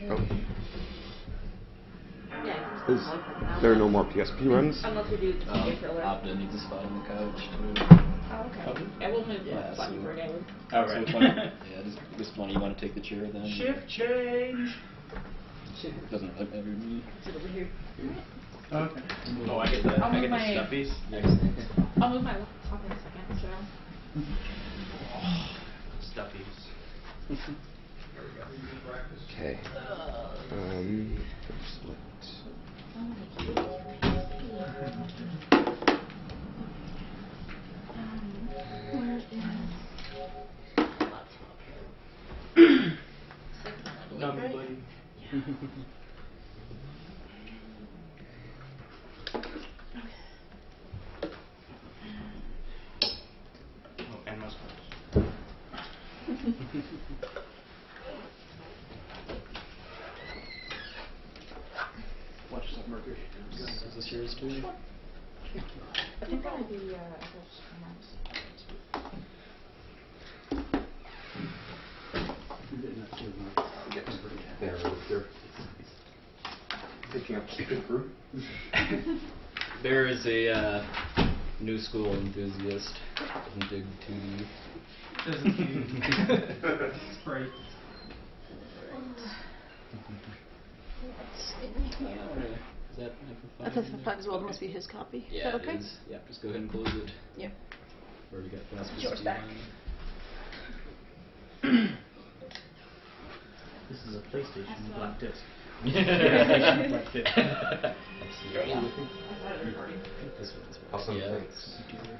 Oh. Yeah. Is there no more PSP runs? Unless we do TJ filler. Abda needs a spot on the couch too. Oh, okay. Yeah, we'll move Yeah, button so- for David. Oh, right. So yeah, this one you want to take the chair then? Shift change. Doesn't matter to me. Sit over here. Okay. Oh, I get the I'll move the my- stuffies. I'll move my laptop in a second, so. Stuffies. Okay. Select. Where is No, me, buddy. Oh, and mouse buttons. Watch some Mercury. Is this yours too? I think that might be There, they're picking up stupid fruit. There is a new school enthusiast. Doesn't dig 2D. Doesn't he? Sprite. Is that That's F5 as well. It must be his copy. Yeah, is that okay? it is. Yeah, just go ahead and close it. Yeah. Already got fast Yours speed back. on. This is a PlayStation black disc. Yeah. Black disc. This one's Awesome, yeah, thanks. computer.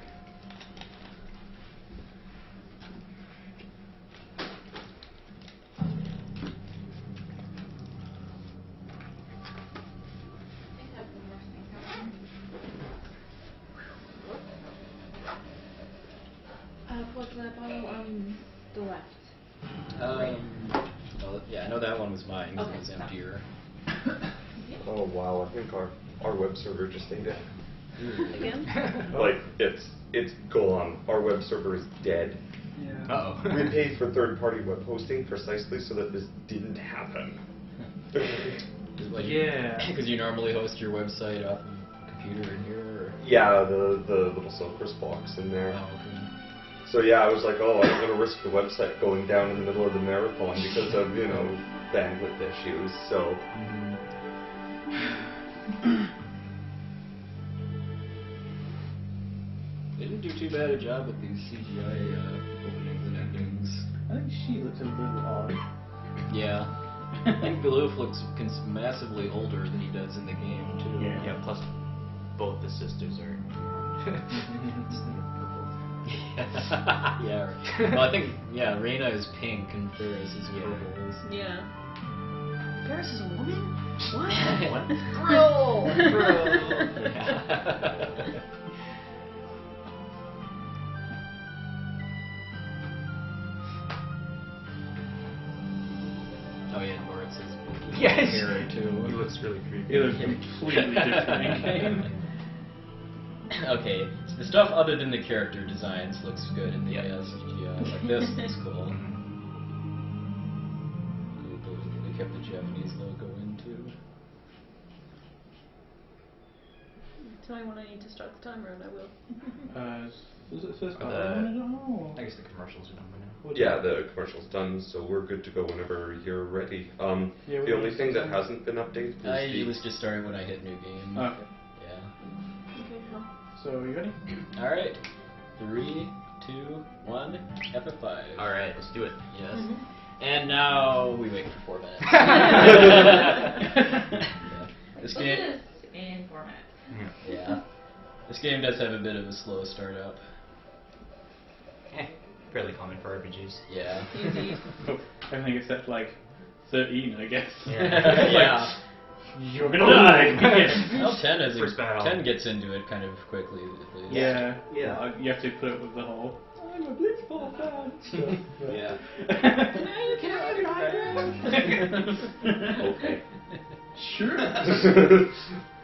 What's that bottle on the left? Well, yeah, I know that one was mine. 'Cause Okay, it was stop. emptier. Oh wow, I think our web server just ate it. Again? Like it's gone. Our web server is dead. Yeah. Uh oh. We paid for third-party web hosting precisely so that this didn't happen. Yeah. Because you normally host your website off of a computer in here. Or? Yeah, the little Silver's box in there. Oh, okay. So yeah, I was like, oh, I don't want to risk the website going down in the middle of the marathon because of, you know, bandwidth issues. So They didn't do too bad a job with these CGI openings and endings. I think she looks a little odd. Yeah. I think Beloof looks massively older than he does in the game, too. Yeah. Plus, both the sisters are. Yeah. Right. Well, I think, yeah, Reina is pink and Ferris is purple. Yeah. Paris is a woman? What? Bro! Yeah. Oh yeah, Moritz is Yes! hair too. He looks really creepy. It looks completely different in game. Okay, so the stuff other than the character designs looks good in the CGI. Like this looks cool. They kept the Japanese logo in too. Tell me when I need to start the timer and I will. Is it first? Are I don't know. I guess the commercials are done by now. yeah, the commercial's done, so we're good to go whenever you're ready. Yeah, The only thing that hasn't been updated is It was just starting when I hit new game. Okay. Yeah. Okay, well. So, are you ready? Alright. 3, 2, 1, F5. Alright, let's do it. Yes. Mm-hmm. And now we wait for 4 minutes. Yeah. This Look game. at this in format. Yeah. This game does have a bit of a slow start up. Fairly common for RPGs. Yeah. Easy. Everything except like 13, I guess. Yeah. You're gonna die. Well, 10 is First battle. 10 gets into it kind of quickly at least. Yeah. Yeah. Well, you have to put up with the whole. I'm a Blitzball fan. stuff. Yeah. okay. Sure.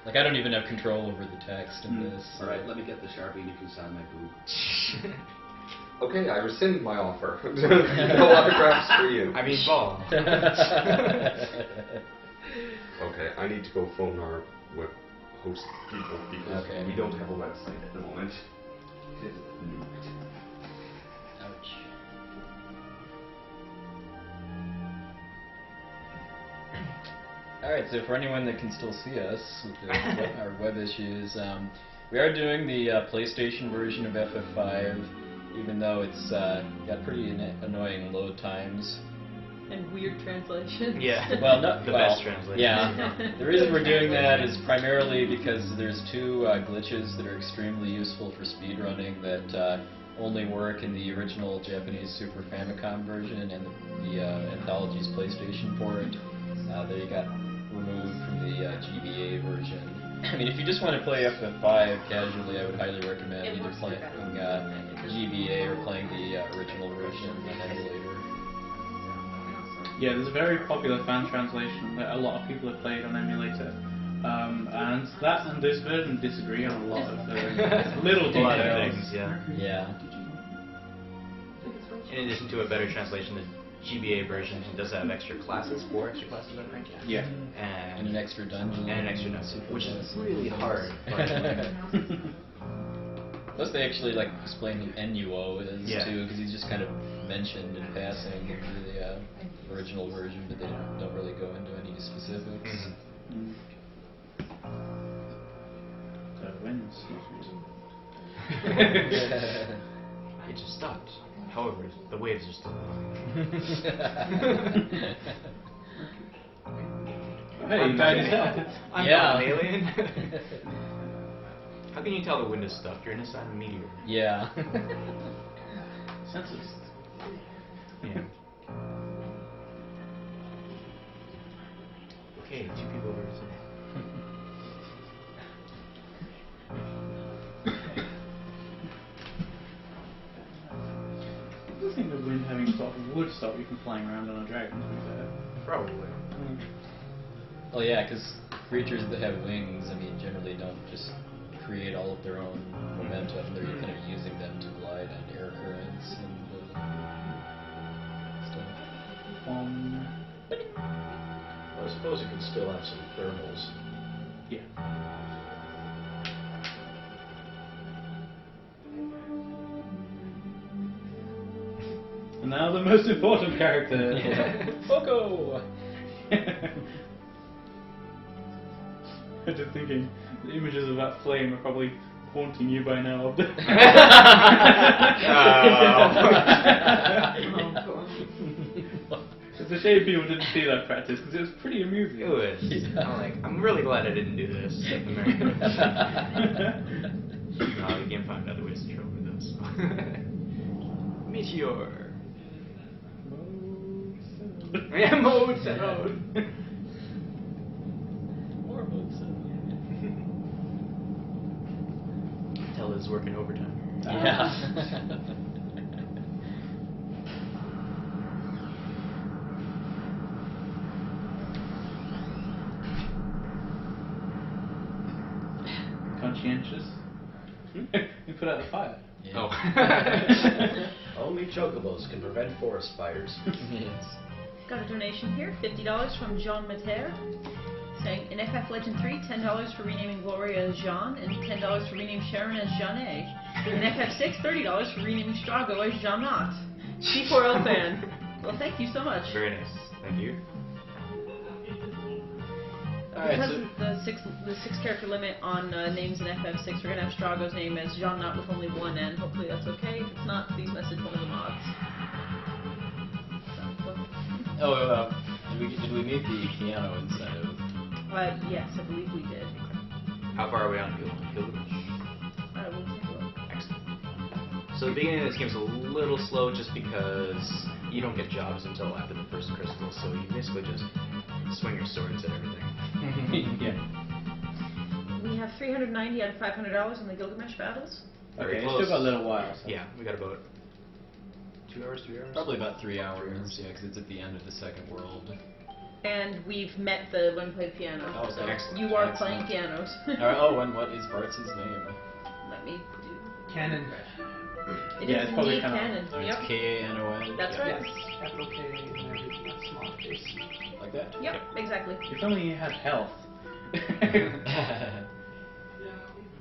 Like I don't even have control over the text in this. Alright, let me get the Sharpie and you can sign my boot. Okay, I rescind my offer. No autographs for you. I mean, ball. Okay, I need to go phone our web host people because Okay. we don't have a website at the moment. It is nuked. Ouch. Alright, so for anyone that can still see us with our web issues, we are doing the PlayStation version of FF5, even though it's got pretty annoying load times. And weird translations. Yeah. Well, not the well, best translation. Yeah. The reason we're doing that is primarily because there's two glitches that are extremely useful for speedrunning that only work in the original Japanese Super Famicom version and the Anthology's PlayStation port. They got removed from the GBA version. I mean, if you just want to play FF5 casually, I would highly recommend either playing GBA or playing the original version on emulator. Yeah, there's a very popular fan translation that a lot of people have played on emulator. And that and this version disagree on a lot of little A lot of details. things, yeah. Yeah. In addition to a better translation, the GBA version does have extra classes, 4 extra classes, I think. Yeah. And an extra dungeon. And an extra dungeon, which is really hard. Plus, they actually like explain who NUO is Yeah. too, because he's just kind of mentioned in passing in the original version, but they don't really go into any specifics. Mm. So wins. It just stopped. However, the waves are still Hey, you died yourself. I'm Yeah. not an alien. How can you tell the wind is stuck? You're inside a meteor. Yeah. Senses. Yeah. Okay, 2 people over. I think the wind having stopped would stop you from flying around on a dragon, to be fair. Probably. Well, yeah, because creatures that have wings, I mean, generally don't just create all of their own momentum. They're kind of using them to glide on air currents and stuff. Well, I suppose it could still have some thermals. Yeah. And now the most important character. Foco! I'm just thinking, the images of that flame are probably haunting you by now. It's a shame people didn't see that practice because it was pretty amusing. It was. I'm really glad I didn't do this. No, the game found other ways to trope with this. Meteor. Yeah, mode set out. More moves. Tell is working overtime. Yeah. Conscientious. You put out the fire. Yeah. Oh. Only chocobos can prevent forest fires. Yes. Got a donation here, $50 from Jean Mater, saying, in FF Legend 3, $10 for renaming Gloria as Jean, and $10 for renaming Sharon as Jeanne. In FF6, $30 for renaming Strago as Jeannot. C4L fan. Well, thank you so much. Very nice. Thank you. Alright, Because so of the six character limit on names in FF6, we're going to have Strago's name as Jeannot with only one N. Hopefully that's okay. If it's not, please message one of the mods. did we meet the piano incentive? Yes, I believe we did. How far are we on Gilgamesh? We'll take a look. Excellent. So the beginning of this game is a little slow just because you don't get jobs until after the first crystal, so you basically just swing your swords at everything. Yeah. We have 390 out of $500 on the Gilgamesh battles. Very Okay, close. still got a little while. So. Yeah, we got about 2 hours, 3 hours? Probably about 3 hours, yeah, because it's at the end of the second world. And we've met the when we played piano. Oh, so excellent. you are Excellent. playing pianos. And what is Bartz's name? Let me do. Cannon. It Yeah, is it's probably indeed canon. canon. It's Yep. K-A-N-O-N. That's Yeah. right. Yes, capital K and everything on small case. Like that? Yep, exactly. If only you had health.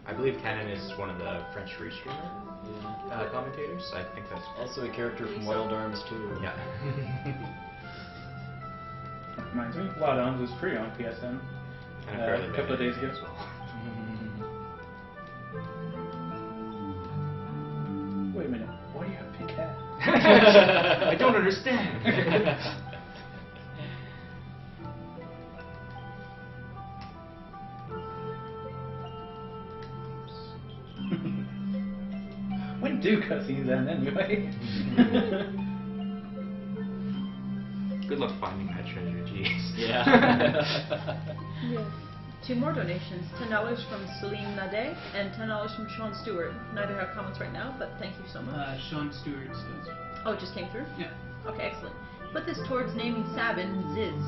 I believe Canon is one of the French restreamer commentators. I think that's Also a character from Wild Arms too. yeah. Reminds me, Wild Arms was free on PSN And I'm fairly a couple of big days ago. as well. Wait a minute, why do you have pink hair? I don't understand. When do cutscenes end anyway? Good luck finding that treasure, jeez. Yeah. Yes. 2 more donations. $10 from Celine Nade and $10 from Sean Stewart. Neither have comments right now, but thank you so much. Sean Stewart says. Oh, it just came through? Yeah. Okay, excellent. Put this towards naming Sabin Ziz.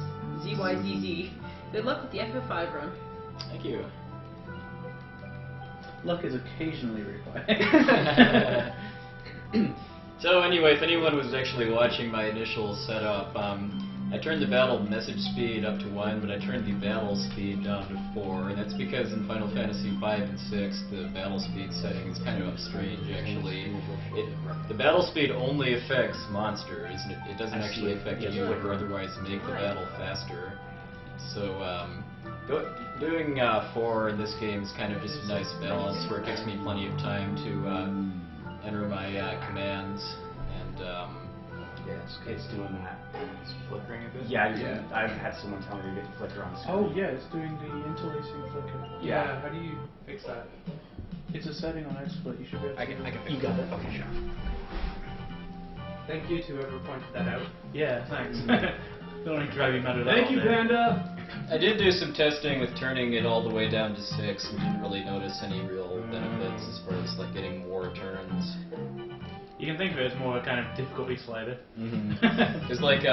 Z-Y-Z-Z. Good luck with the FF5 run. Thank you. Luck is occasionally required. So anyway, if anyone was actually watching my initial setup, I turned the battle message speed up to 1, but I turned the battle speed down to 4, and that's because in Final Fantasy 5 and 6, the battle speed setting is kind of strange, actually. The battle speed only affects monsters, and it doesn't actually affect you or otherwise make the battle faster. So, doing 4 in this game is kind of just a nice balance, where it gives me plenty of time to enter my commands, and Yes, it's doing that. It's flickering a bit. Yeah, I've had someone tell me to get the flicker on the screen. Oh yeah, it's doing the interlacing flicker. Yeah. How do you fix that? It's a setting on XSplit. You should be able to. I can fix You got it. Okay, sure. Thank you to whoever pointed that out. Yeah, thanks. Don't want to drive you mad at Thank all you, day. Panda! I did do some testing with turning it all the way down to 6 and didn't really notice any real benefits as far as like getting more turns. You can think of it as more a kind of difficulty slider. Because like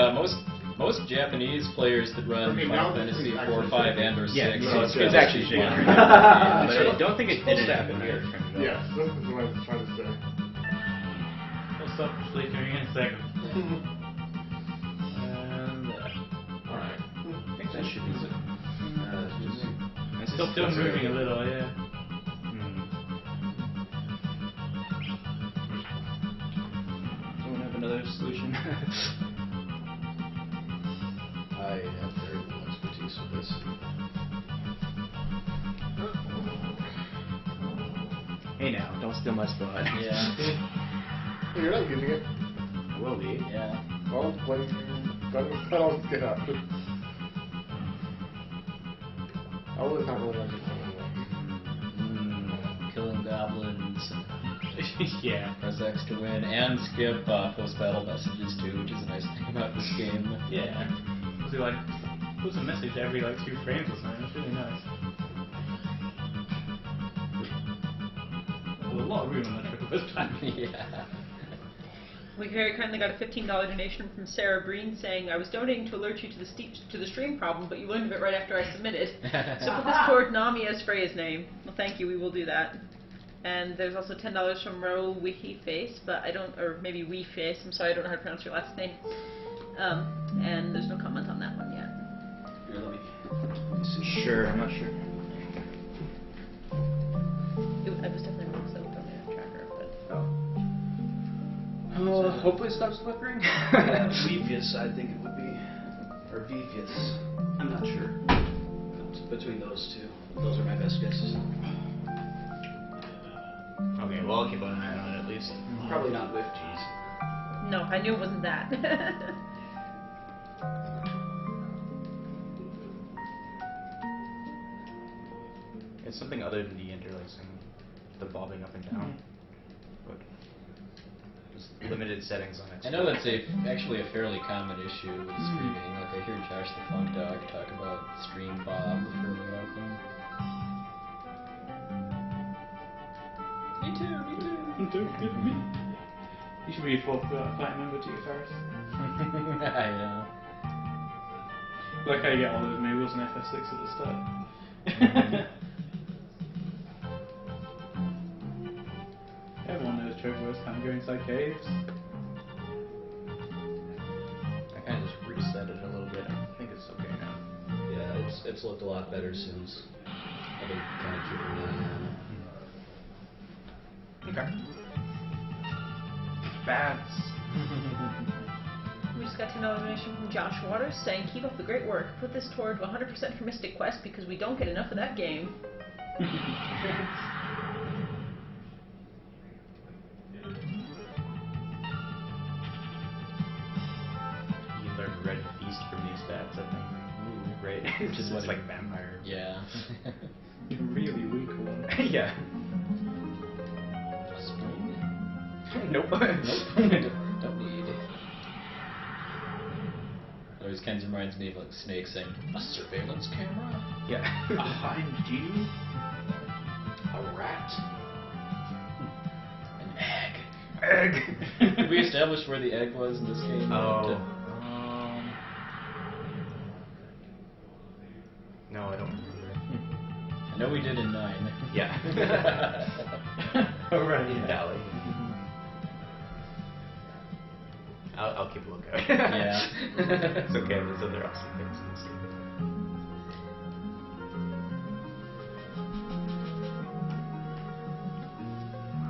most Japanese players that run Okay, Final now Fantasy it's 4, 5, and or 6, Yeah, no, it's actually shaking. shaking. But I don't think it did happen here. Yeah, this is what I was trying to say. We'll stop flickering in a second. Alright. I think that should be It's still moving a little, yeah. Someone have another solution? I have very little expertise with this. Hey now, don't steal my spot. Yeah. You're not using it. I will be. Yeah. Well, when guns pedals get up. Oh, it's not really like Killing goblins. Yeah. Press X to win, and skip post-battle messages too, which is a nice thing about this game. Yeah. Because he like puts a message every like 2 frames or something. It's really nice. There's a lot of room on that triple this time. Yeah. We very kindly got a $15 donation from Sarah Breen saying, I was donating to alert you to the stream problem, but you learned of it right after I submitted. So put this toward Nami as Freya's name. Well, thank you, we will do that. And there's also $10 from Raoul Weeface, but I don't, or maybe Weeface, I'm sorry, I don't know how to pronounce your last name. And there's no comment on that one yet. Here, let me Sure, I'm not sure. I was definitely wrong, so don't have a tracker, but... hopefully it stops flickering. Yeah, Weevius, I think it would be. Or Veevius. I'm not sure. It's between those two. Those are my best guesses. Okay, well I'll keep an eye on it at least. Probably not with G's. No, I knew it wasn't that. It's something other than the interlacing, the bobbing up and down. But just limited settings on it. I know that's actually a fairly common issue with streaming. Like I hear Josh the Funk Dog talk about stream bob fairly often. Me too. You should be a platinum member to your Ferris. Yeah. Like how you get all those moves and FF6 at the start. Everyone knows Chocobo worst time go inside caves. I kind of just reset it a little bit. I think it's okay now. Yeah, it's looked a lot better since I've been kind of keeping an eye on it. Okay. Bats. We just got $10 donation from Josh Waters saying, "Keep up the great work. Put this toward 100% for Mystic Quest because we don't get enough of that game." You learn Red Feast from these bats, I think. Ooh, right? Which is It's what like it- vampire. Yeah. Really weak one. Yeah. Spring? Nope. Nope. Don't need. Always kind of reminds me of like Snake saying, "A surveillance camera? Yeah. Behind you? A rat. An egg." Egg. Did we establish where the egg was in this game? Oh. No, I don't remember. I know we did in 9. Yeah. Oh, right. In Yeah. Valley. I'll keep a lookout. Yeah. It's okay, there's other awesome things in this game.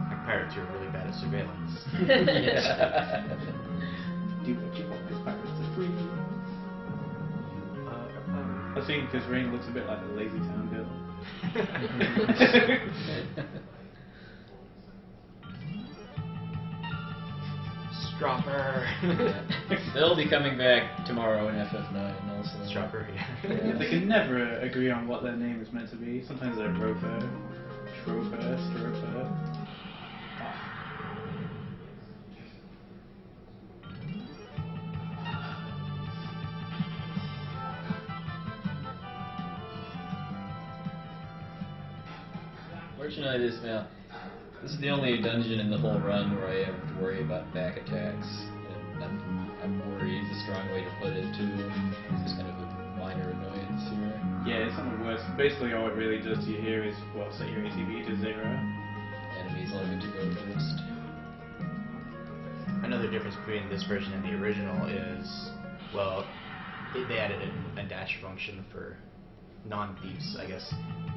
Like pirates are really bad at surveillance. Yeah. Do what you want, 'cause pirates are free. I was thinking because Rain looks a bit like the Lazy Town girl. Stropper. They'll be coming back tomorrow in FF9 also. Stropper, yeah. Yeah, they can never agree on what their name is meant to be. Sometimes they're Roper, Troper, Stroper. Fortunately, this is the only dungeon in the whole run where I have to worry about back attacks. And I'm worried is a strong way to put it too. It's just kind of a minor annoyance here. Yeah, it's not the worst. Basically, all it really does to you here is, well, set your ATB to 0. Enemies all get to go first. Another difference between this version and the original is, well, they added a dash function for non-thieves, I guess,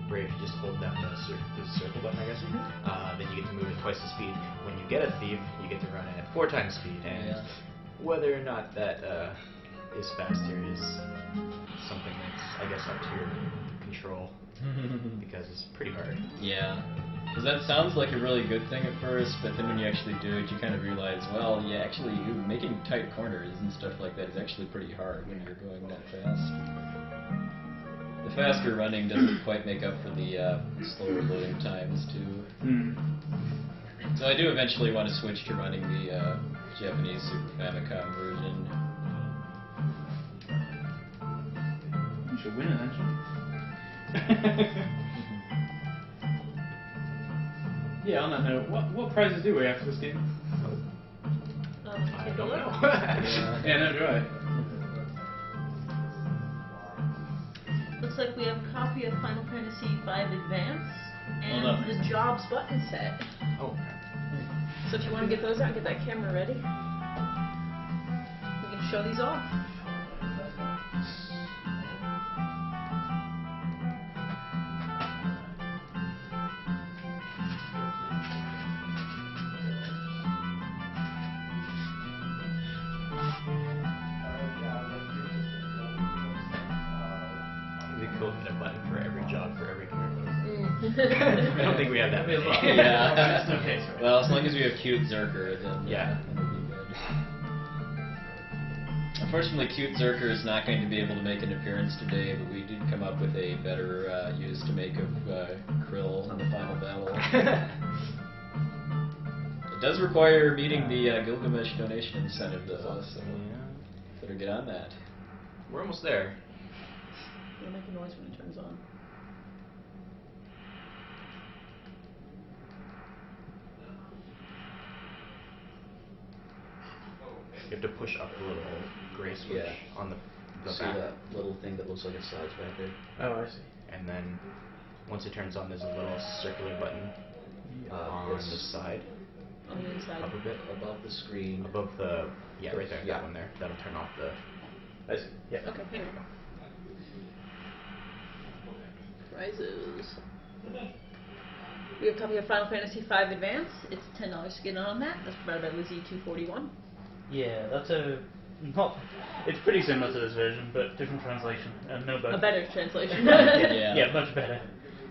where if you just hold down the circle button, I guess, then you get to move at twice the speed. When you get a thief, you get to run at 4 times speed, and Yeah. whether or not that is faster is something that's, I guess, up to your control, because it's pretty hard. Yeah. Because that sounds like a really good thing at first, but then when you actually do it, you kind of realize, well, yeah, actually, making tight corners and stuff like that is actually pretty hard when you're going that fast. The faster running doesn't quite make up for the slower loading times, too. So I do eventually want to switch to running the Japanese Super Famicom version. You should win it, actually. Yeah, on that note, what prizes do we have for this game? I don't know. Yeah, no, do I? Looks like we have a copy of Final Fantasy V Advance and Hold up. the Jobs button set. Oh, So if you want to get those out, get that camera ready. We can show these off. it'd be cool to get a button for every job for every character. I don't think we have that many. Yeah. Okay. Well, as long as we have cute Zerker, then Yeah. that'll be good. Unfortunately, cute Zerker is not going to be able to make an appearance today, but we did come up with a better use to make of Krill in the final battle. It does require meeting the Gilgamesh donation incentive, though, so better get on that. We're almost there. It'll make a noise when it turns on. You have to push up the little gray switch Yeah. on the See back. that little thing that looks like it slides back there? Oh, I see. And then once it turns on, there's a little circular button on Yes. the side. on the inside. Upper bit Above the screen. above the right there. Yeah. That one there. That'll turn off the. I see. Yeah. Okay, here we go. Prizes. We have a copy of Final Fantasy V Advance. It's $10 to get on that. That's provided by Lizzie241. Yeah, that's not. It's pretty similar to this version, but different translation and no better. A better translation. Yeah, much better.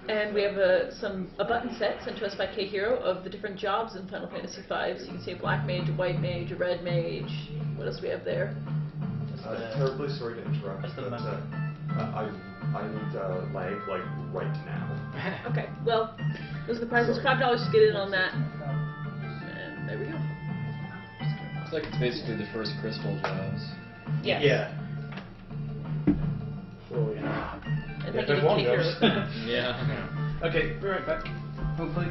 And we have a button set sent to us by K-Hero of the different jobs in Final Fantasy V. So you can see a black mage, a white mage, a red mage. What else do we have there? Terribly sorry to interrupt, That's the but method. I need lag like right now. Okay, well, those are the prizes. $5 to get in on that. And there we go. Looks like it's basically the first crystal jobs. Yes. Yeah. Well, yeah. And If thank you there's to one K-Hero. goes. Yeah. Okay, be right back. Hopefully.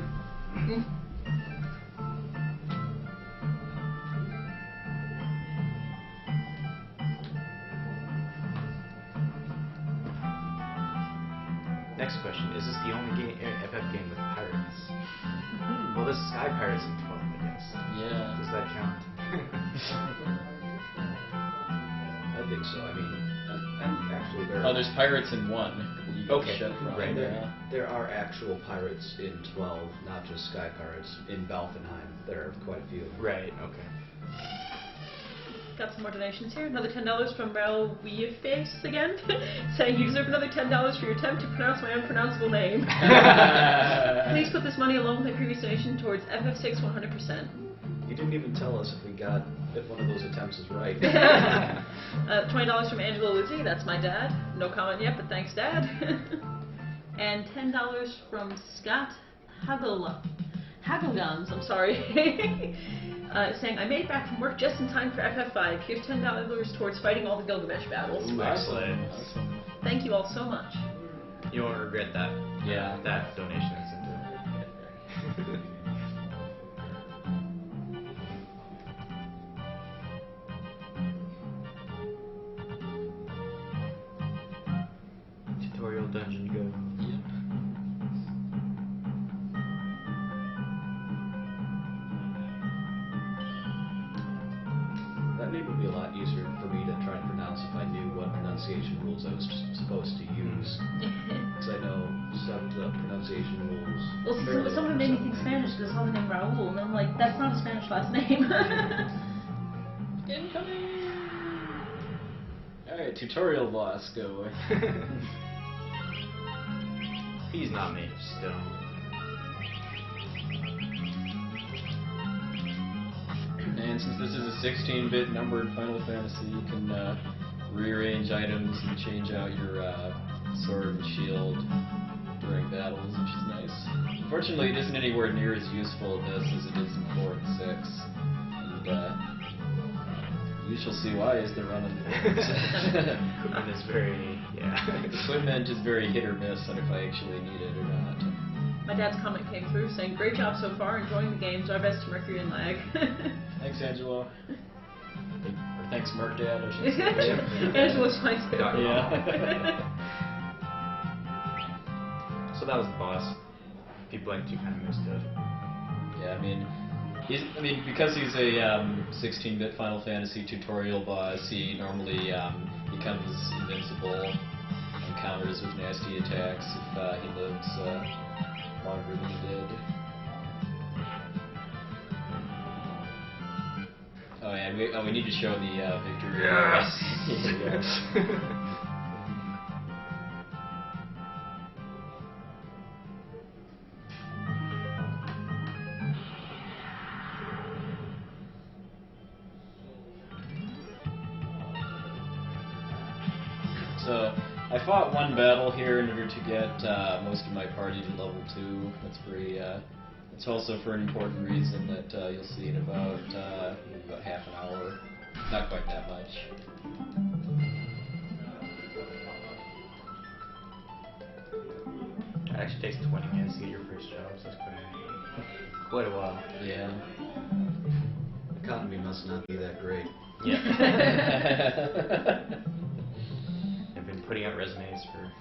Next question: is this the only FF game with pirates? Well, this is Sky Pirates in 12, I guess. Yeah. Does that count? I think so. I mean, and actually there. Oh, there's pirates in 1. You get Okay, shut from. right. Yeah. There are actual pirates in 12, not just sky pirates. In Balfenheim, there are quite a few. Right. Okay. Got some more donations here. Another $10 from Mel Weeface again, saying you deserve another $10 for your attempt to pronounce my unpronounceable name. Please put this money along with my previous donation towards FF6 100%. You didn't even tell us if one of those attempts is right. $20 from Angela Luzzi, that's my dad. No comment yet, but thanks, Dad. And $10 from Scott Hagelgans, I'm sorry. Saying, I made it back from work just in time for FF5. Here's $10 towards fighting all the Gilgamesh battles. Ooh, excellent. Awesome. Thank you all so much. You won't regret that. Yeah. That donation I sent in. Tutorial dungeon go. Yep. That name would be a lot easier for me to try and pronounce if I knew what pronunciation rules I was supposed to use. Because I know some of the pronunciation rules. Well, fairly someone well made me for think some Spanish because I saw the name Raul, and I'm like, that's not a Spanish last name. Incoming! Alright, tutorial boss, go. He's not made of stone. And since this is a 16-bit numbered Final Fantasy, you can rearrange items and change out your sword and shield during battles, which is nice. Unfortunately, it isn't anywhere near as useful in this as it is in 4 and 6. And you shall see why as they run into this. Equipment is very, Equipment is very hit or miss on if I actually need it or not. My dad's comment came through saying, great job so far, enjoying the games, our best to Mercury and Lag. Thanks, Angelo. Or thanks, Merc Dad, I should say. Angela's fine too. Yeah. So that was the boss. People like to kind of missed it. Yeah, I mean, because he's a 16-bit Final Fantasy tutorial boss, he normally becomes invincible and counters with nasty attacks if he lives longer than he did. Oh, and we need to show the victory. Yes! Yeah. So, I fought one battle here in order to get most of my party to level 2. That's very, it's also for an important reason that you'll see in about half an hour. Not quite that much. It actually takes 20 minutes to get your first job, so that's quite a while. Yeah. Economy must not be that great. Yeah. I've been putting out resumes for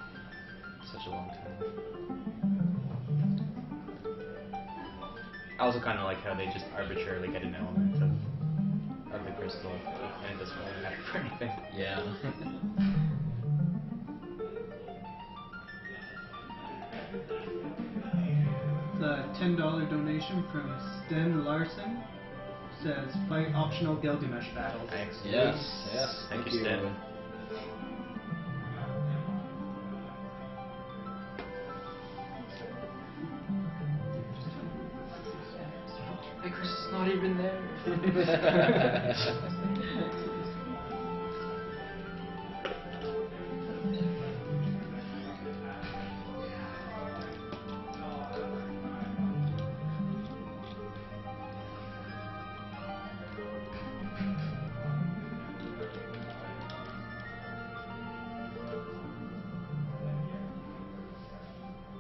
such a long time. I also kind of like how they just arbitrarily get an element of the crystal, and it doesn't really matter for anything. Yeah. The $10 donation from Sten Larson says fight optional Gilgamesh battles. Thanks. Yes. Thank you, Stan. Hey, Chris is not even there.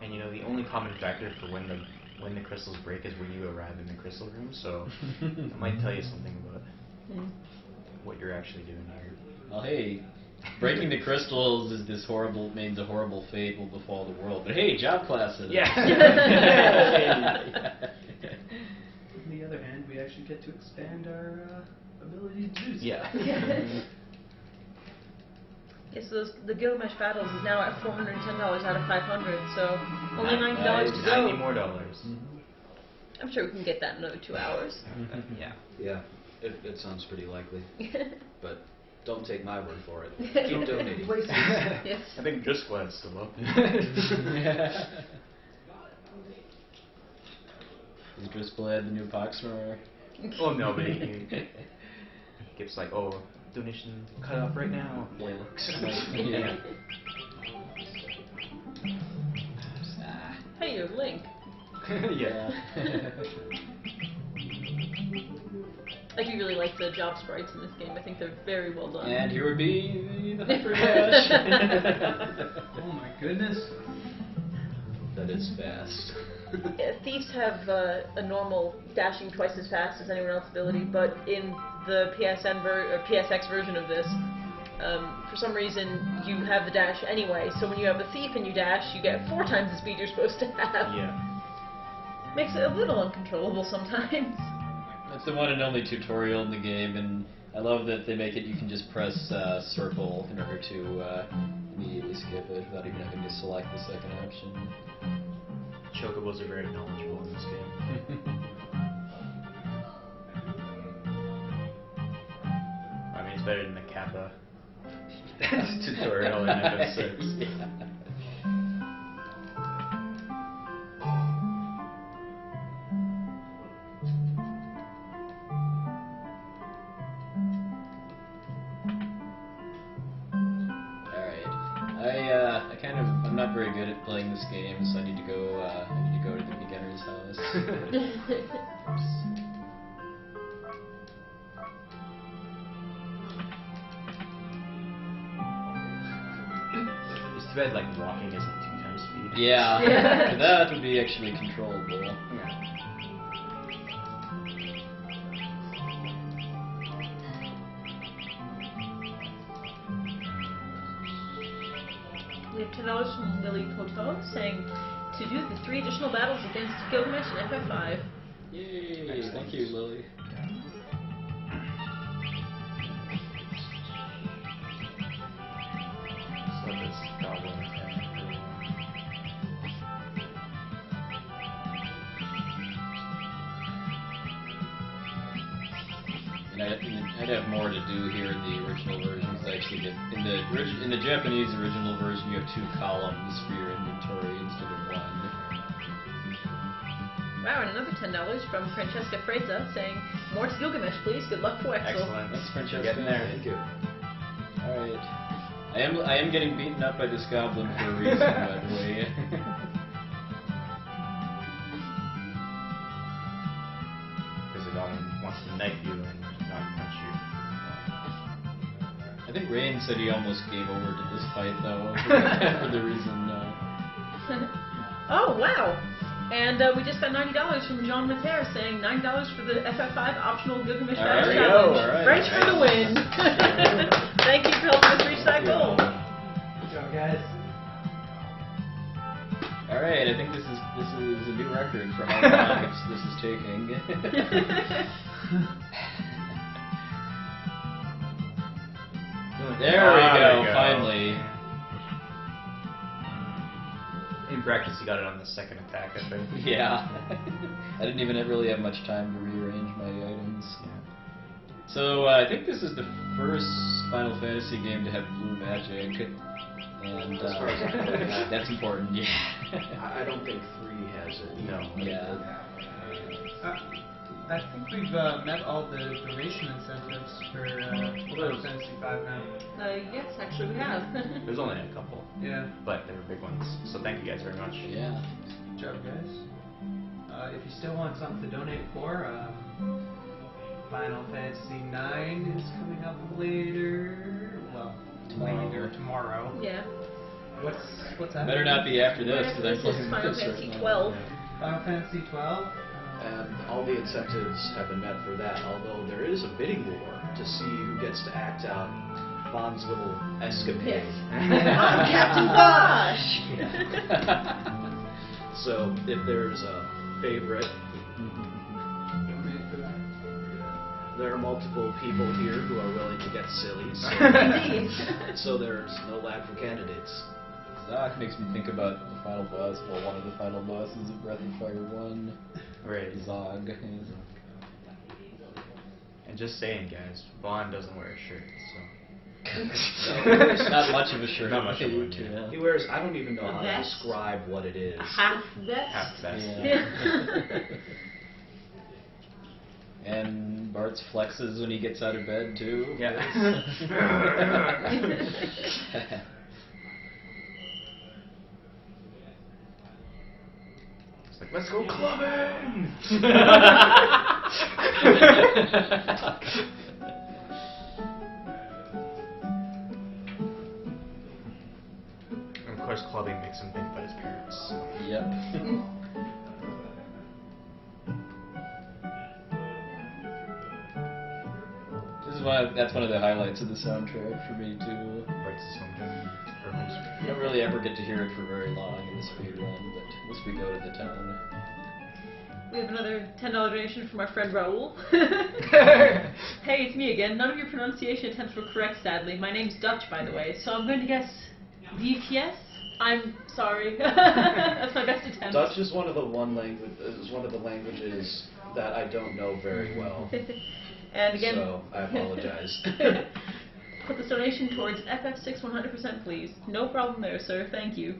And you know, the only common factor for when the crystals break is when you arrive in the crystal room, so it might tell you something about what you're actually doing here. Well, hey, breaking the crystals is this horrible, means a horrible fate will befall the world. But hey, job classes. Yeah. On the other hand, we actually get to expand our ability to do so. Yeah. Yes, the Gilgamesh battles is now at $410 out of 500, so only $90 to go. $90 more dollars. I'm sure we can get that in another 2 hours. Yeah. Yeah, it sounds pretty likely. But don't take my word for it. Keep donating. Yes. I think Driscoll is still up. Is Driscoll had the new Poxmar? Oh no, but he keeps like, oh, donation cut off right now. Yeah. Hey, you're Link. Yeah. I do really like the job sprites in this game. I think they're very well done. And here would be the Hyper Dash. Oh my goodness. That is fast. Yeah, thieves have a normal dashing twice as fast as anyone else's ability, but in the PSX version of this, for some reason you have the dash anyway. So when you have a thief and you dash, you get 4 times the speed you're supposed to have. Yeah. Makes it a little uncontrollable sometimes. That's the one and only tutorial in the game, and I love that they make it you can just press circle in order to immediately skip it without even having to select the second option. Chocobos are very knowledgeable in this game. I mean, it's better than the Kappa tutorial in FF6. Yeah. I'm not very good at playing this game, so I need to go to the beginner's house. It's too bad, like, walking isn't 2 times speed. Yeah, that would be actually controllable. Yeah. We have $10 from Lily Poteau saying to do the 3 additional battles against Gilgamesh and FF5. Yay! Excellent. Thank you, Lily. Just let this goblin attack. And I'd have more to do here in the original version, because I actually get in the Japanese original version you have 2 columns for your inventory instead of 1. Wow, and another $10 from Francesca Freza saying, more to Gilgamesh, please. Good luck, Poexel. Excellent. Thanks, Francesca. Getting there. Thank you. All right. I am getting beaten up by this goblin for a reason, by the way. Because the goblin wants to knife you and not punch you. I think Rain said he almost gave over to this fight, though, for the reason. Oh, wow. And we just got $90 from John Mater saying $9 for the FF5 optional Gilgamesh There Battle we Challenge. go, all right. Right for the win. Thank you for helping us reach that goal. Good job, guys. All right, I think this is a new record for how long this is taking. There we go, finally. In practice, you got it on the second attack, I think. Yeah. I didn't even really have much time to rearrange my items. So I think this is the first Final Fantasy game to have blue magic, and As far as I know, that's important. Yeah. I don't think 3 has it. No. Yeah. I think we've met all the donation incentives for Final Fantasy V now. Yes, actually we have. There's only a couple, Yeah. but they were big ones. So thank you guys very much. Yeah. Good job, guys. If you still want something to donate for, Final Fantasy IX is coming up later. Well, tomorrow. Yeah. What's that? Better not be after this, Right after because I'm this is playing Final this Fantasy right 12. now. Final Fantasy 12. And all the incentives have been met for that, although there is a bidding war to see who gets to act out Bond's little escapade. I'm Captain Bosch! So if there's a favorite, Donate for that. there are multiple people here who are willing to get silly, Indeed. so there's no lack for candidates. Zoc makes me think about the final boss, well, one of the final bosses of Breath of Fire 1. Right. Zog. And just saying, guys, Bond doesn't wear a shirt, so. Not much of a shirt. Not much of one, yeah. He wears, I don't even know how to Vest. describe what it is. Half vest. Half vest. Yeah. And Bart's flexes when he gets out of bed, too. Yeah. It's like, let's go clubbing! And of course, clubbing makes him think about his parents. Yep. That's one of the highlights of the soundtrack for me, too. Right to something. Or home screen. You don't really ever get to hear it for very long in the speedrun, but once we go to the town. We have another $10 donation from our friend Raul. Hey, it's me again. None of your pronunciation attempts were correct, sadly. My name's Dutch, by the way, so I'm going to guess VTS. I'm sorry. That's my best attempt. Dutch is one of the languages that I don't know very well. And again, So I apologize. put this donation towards FF6 100%, please. No problem there, sir. Thank you.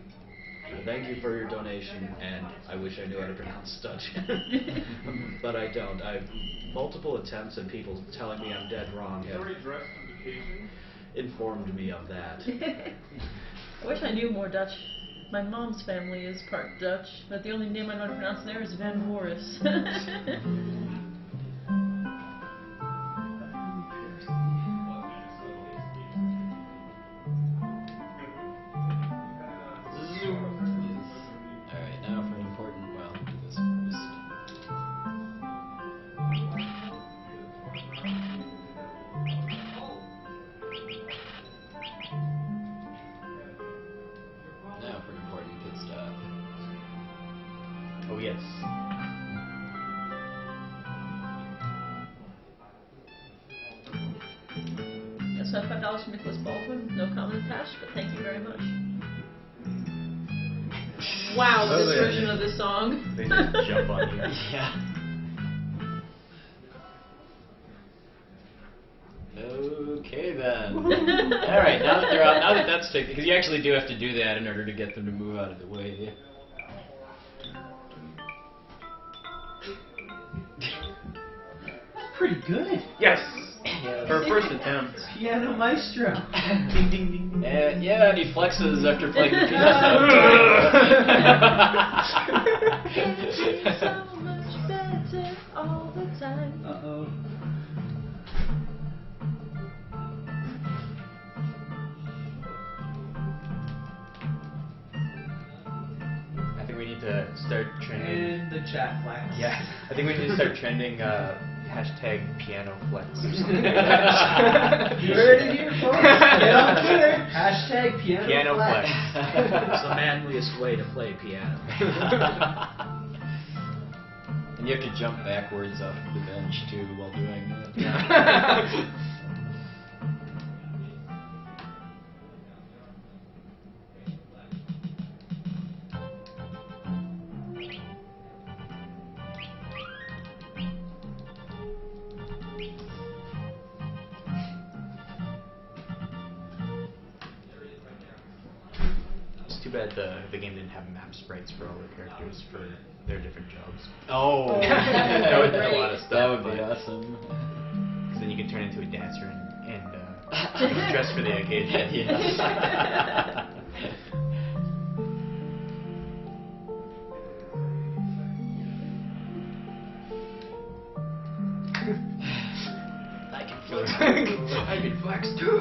Thank you for your donation, and I wish I knew how to pronounce Dutch. But I don't. I've multiple attempts and people telling me I'm dead wrong have informed me of that. I wish I knew more Dutch. My mom's family is part Dutch, but the only name I know how to pronounce there is Van Voris. Alright, now for an important, well, do this first. Now for an important pit stop. Oh, yes. That's $5 from Nicholas Baldwin. No comment attached, but thank you very much. Wow, Oh, this yeah. version of this song. They just jump on you. Yeah. Okay then. Alright, now that they're out, now that that's taken, because you actually do have to do that in order to get them to move out of the way. Pretty good. Yes! Yes. For a first attempt. Piano maestro. Ding, ding, ding, ding. Yeah, and he flexes after playing the piano. It's so much better all the time. Uh-oh. I think we need to start trending. And the chat flags. Yeah, I think we need to start trending hashtag piano flex or something. You heard it here, folks. Get on Twitter. Hashtag Piano flex. It's the manliest way to play piano. And you have to jump backwards off the bench too while doing it. It's too bad the game didn't have map sprites for all the characters for their different jobs. Oh, That would be a lot of stuff. that would be awesome. Because then you can turn into a dancer and dress for the occasion. Yes. I can flex. I can flex too.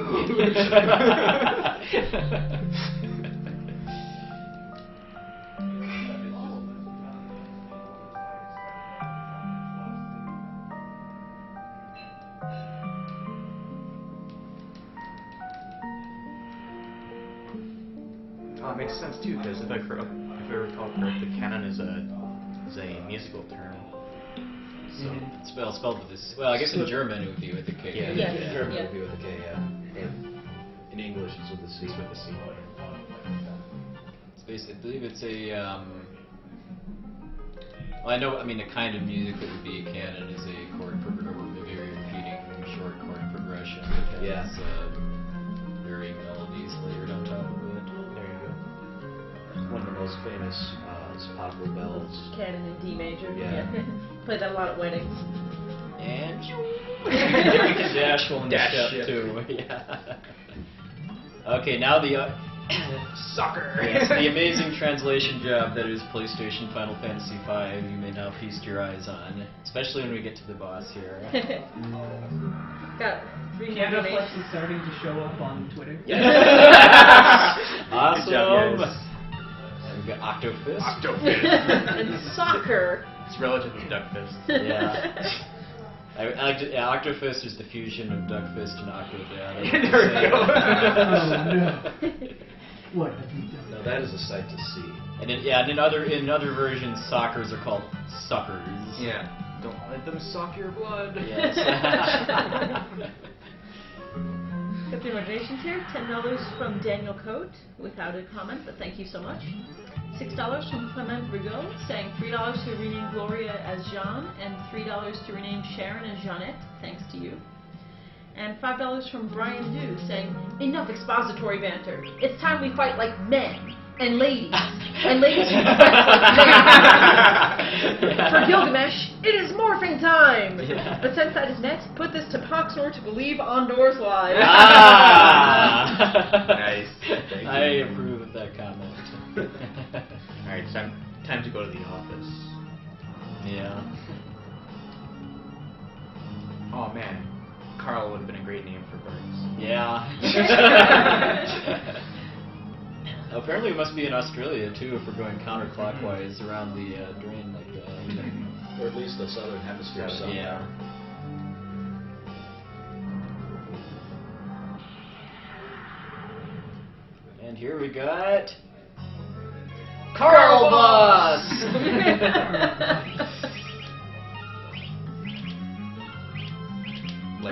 Oh, it makes sense too, because if I recall correctly, canon is a musical term. So It's spelled with this. Well, I guess in German it would be with a K. Yeah. Yes. In German Yeah. it would be with a K, yeah. In English it's with a C. it's with a C. It's basically, I believe it's a. Well, I know. I mean, the kind of music that would be a canon is a chord progression, a very repeating short chord progression that Yeah. has varying melodies layered on top of it. There you go. One of the most famous is Pablo Bell's. Canon in D major. Yeah. Play that a lot at weddings. And dash one Dash step shift. two. Yeah. Okay, now the Soccer! yes, the amazing translation job that is PlayStation Final Fantasy V. You may now feast your eyes on, especially when we get to the boss here. Got free Piano information. Flex is starting to show up on Twitter. Awesome. Good job, guys. And we've got Octofist. Octofist. And soccer. It's relative to Duck Fist. Yeah. I like to, yeah, Octofist is the fusion of Duckfist and Octodad. There we go. Oh no. What have you done? Now that is a sight to see. And in other versions, soccers are called suckers. Yeah. Don't let them suck your blood. Yes. Got three more donations here. $10 from Daniel Coate, without a comment, but thank you so much. $6 from Clement Rigaud, saying $3 to rename Gloria as Jean, and $3 to rename Sharon as Jeanette, thanks to you. And $5 from Brian Dew, saying, enough expository banter. It's time we fight like men. And ladies. And ladies who fight like men. For Gilgamesh, it is morphing time! Yeah. But since that is next, put this to Poxnor to believe Ondor's lies. Ah! Nice. I approve of that comment. Alright, time to go to the office. Yeah. Oh man, Carl would have been a great name for birds. Yeah. Apparently it must be in Australia too if we're going counterclockwise around the drain like that. Or at least the southern hemisphere somehow. Yeah. And here we got Carl Boss!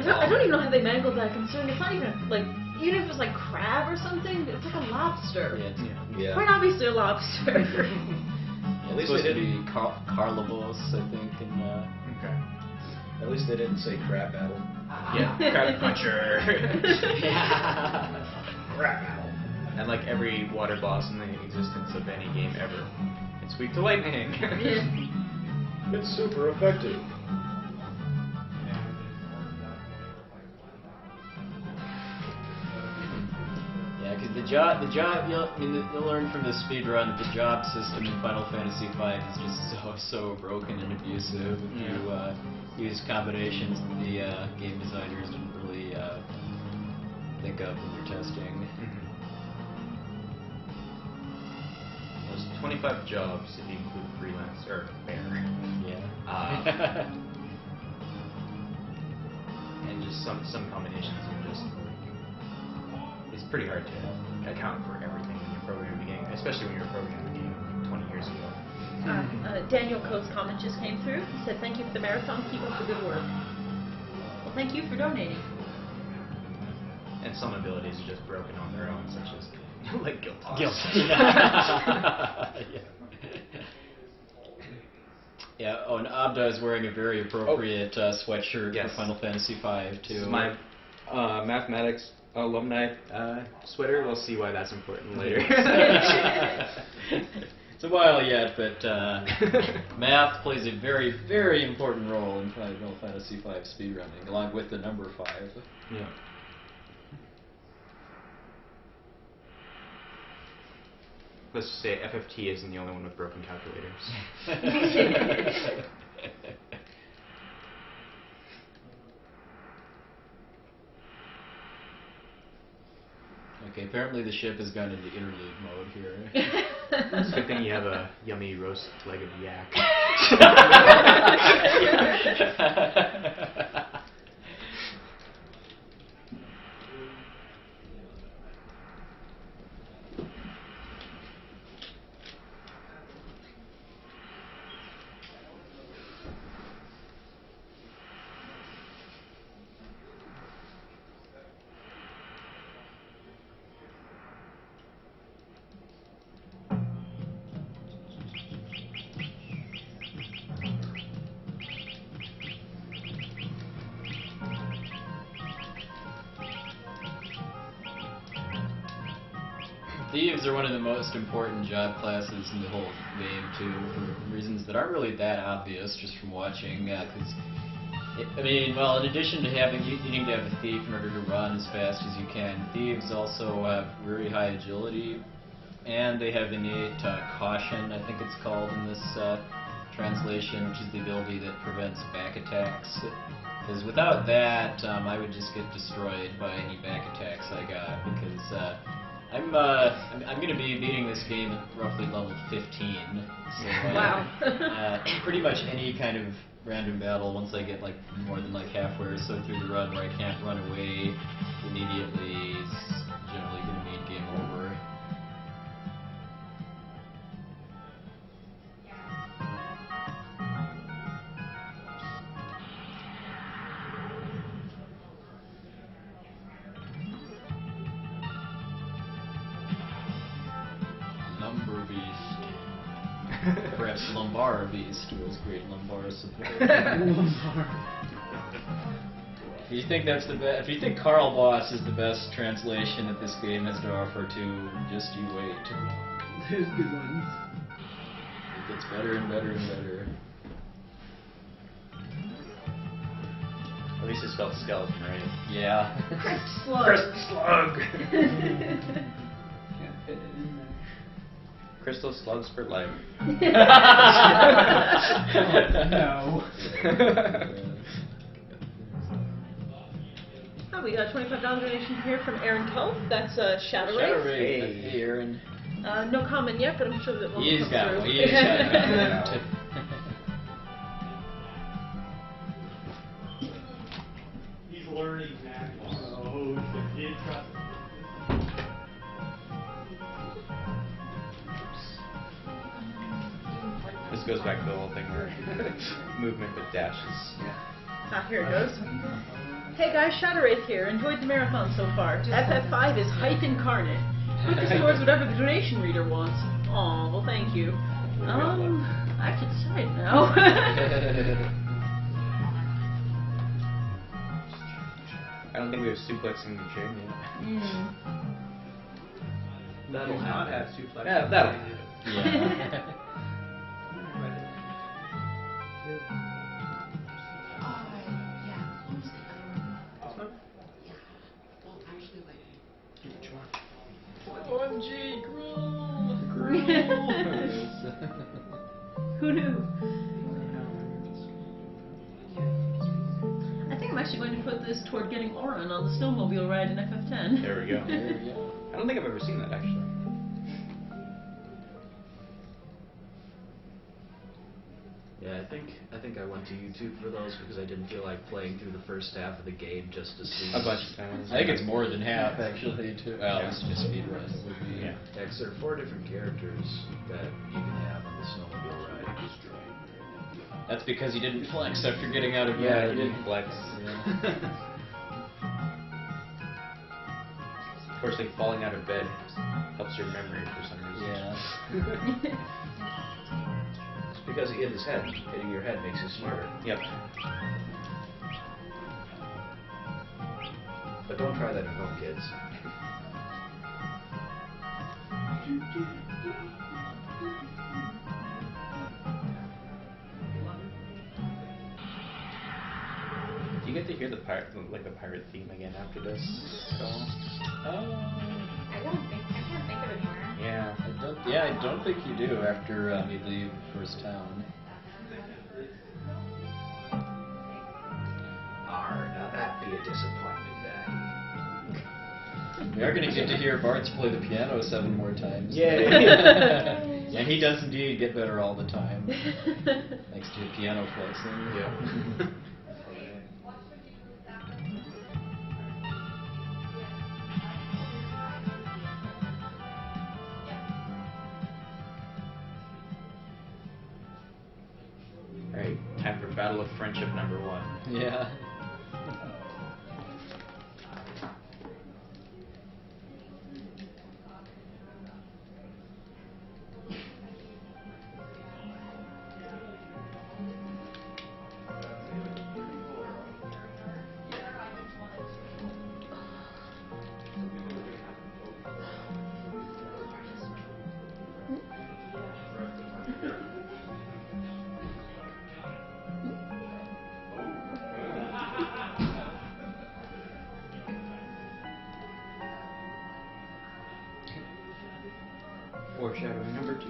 I don't even know how they mangled that, considering it's not even, like, even if it was like crab or something, it's like a lobster. Yeah. Quite obviously a lobster. At least supposed they to didn't. be Carlibos, I think, and Okay. At least they didn't say crab battle. Yeah, crab puncher. Crab battle. And like every water boss in the existence of any game ever, it's weak to lightning. It's super effective. yeah, because the job, you'll learn from the speedrun that the job system in Final Fantasy V is just so broken and abusive. If you use combinations that the game designers didn't really think of when they're testing. There's 25 jobs if you include freelance or fair. Yeah. just some combinations are just. It's pretty hard to account for everything when you're programming the game, especially when you're programming the game like 20 years ago. Daniel Coates' comment just came through. He said, "Thank you for the marathon. Keep up the good work." Well, thank you for donating. And some abilities are just broken on their own, such as like guilt. Yeah. Oh, and Abda is wearing a very appropriate sweatshirt Yes. for Final Fantasy V too. This is my mathematics alumni sweater. We'll see why that's important later. It's a while yet, but math plays a very, very important role in Final Fantasy V speedrunning, along with the number 5. Yeah. Let's just say FFT isn't the only one with broken calculators. Okay, apparently the ship has gone into interlude mode here. It's a good thing you have a yummy roast-legged yak. Thieves are one of the most important job classes in the whole game, too, for reasons that aren't really that obvious just from watching. Because, I mean, well, in addition to needing to have a thief in order to run as fast as you can, thieves also have very high agility, and they have innate caution, I think it's called in this translation, which is the ability that prevents back attacks. Because without that, I would just get destroyed by any back attacks I got, because I'm going to be beating this game at roughly level 15. So, Wow. Pretty much any kind of random battle, once I get like more than like halfway or so through the run where I can't run away immediately, is generally going to mean game over. Lumbar Beast. Perhaps Lumbar Beast was great lumbar support. If you think that's the best, if you think Carl Boss is the best translation that this game has to offer to, just you wait. There's good ones. It gets better and better and better. At least it's spelled skeleton, right? Yeah. Crisp slug. Crisp slug! Can't fit it in there. Crystal slugs for life. No. Oh, we got a $25 donation here from Aaron Cove. That's Shadow Ray. Shadow Ray. Hey, Aaron. No comment yet, but I'm sure that one will He's come got through. one. He's got one. He's learning now. Oh, shit. This goes back to the whole thing where movement with dashes. Ah, here it goes. Hey guys, Shadow Wraith here. Enjoyed the marathon so far. FF5 is hype incarnate. Put the scores whatever the donation reader wants. Aw, well thank you. I have to decide now. I don't think we have suplexing the chain yet. That'll not have suplex. Yeah, that'll. Yeah. OMG, Gruel! Who knew? I think I'm actually going to put this toward getting Orin on the snowmobile ride in FF10. There we go. There we go. I don't think I've ever seen that actually. Yeah, think I went to YouTube for those because I didn't feel like playing through the first half of the game just to see. A bunch of times. I think it's more than half actually. Too. Well, Yeah. it's just speedrun. It would be. Yeah. Yeah, 'cause there are 4 different characters that you can have on the snowmobile ride. That's because you didn't flex after getting out of bed. Yeah, you didn't flex. Yeah. Of course, like falling out of bed helps your memory for some reason. Yeah. It's because he hit his head. Hitting your head makes you smarter. Yep. But don't try that at home, kids. Do you get to hear the pirate theme again after this? So, I can't think of it anymore. yeah. I don't think you do after you leave first town. Now that'd be a disappointment, Daddy. We are going to get to hear Bartz play the piano 7 more times. Yay. And he does indeed get better all the time, thanks to piano flexing. Yeah. Alright, time for Battle of Friendship number 1. Yeah. Foreshadowing number 2.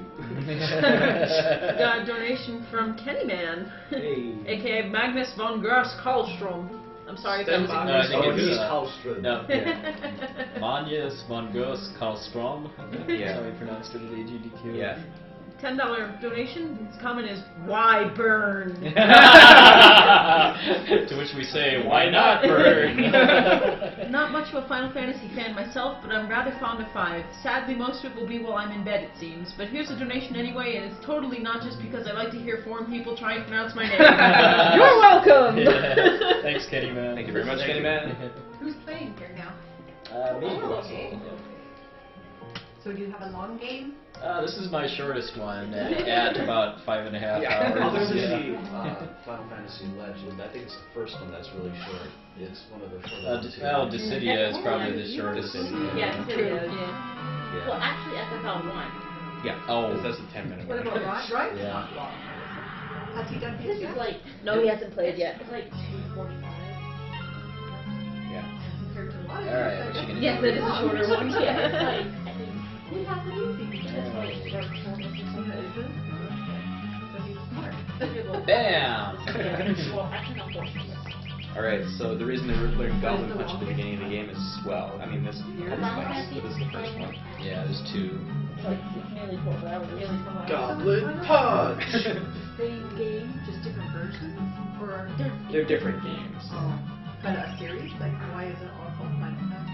Got a donation from Kennyman, Hey. aka Magnus von Gross Karlstrom. I'm sorry if I'm No, I think Oh, it's, he's uh, Hallström. No. Yeah. Magnus von Goss Karlstrom. Yeah. That's how he pronounced it at AGDQ. Yeah. $10 donation. His comment is, why burn? To which we say, why not burn? Not much of a Final Fantasy fan myself, but I'm rather fond of 5. Sadly, most of it will be while I'm in bed, it seems. But here's a donation anyway, and it's totally not just because I like to hear foreign people try and pronounce my name. You're welcome! Yeah. Thanks, Kenny Man. Thank you very much, Kenny Man. Who's playing here now? Me. Okay. So do you have a long game? This is my shortest one at about 5.5 hours. Other than Yeah. the Final Fantasy Legend, I think it's the first one that's really short. It's one of the shorter ones. Well, Dissidia is probably the shortest. Yeah, True. Yeah. Well, actually, FFL 1. Yeah. Oh. That's the 10-minute What one. about Rod? Right? Yeah. Has he done his yet? No, he hasn't played yet. It's like 2:45 Yeah. compared to a lot of Alright, things. what you gonna Yes, do? that is a shorter one. Yeah, Yeah. it's like, we have the easy. It's like, or something. So he's smart. Bam! Alright, so the reason they were putting Goblin Punch at the beginning of the game is, well, I mean, this is the first one. Yeah, there's 2. Like, nearly 12 hours. Goblin Punch! Same game, just different versions? Or They're different games. but a series? Like, why is it all called Final Fantasy?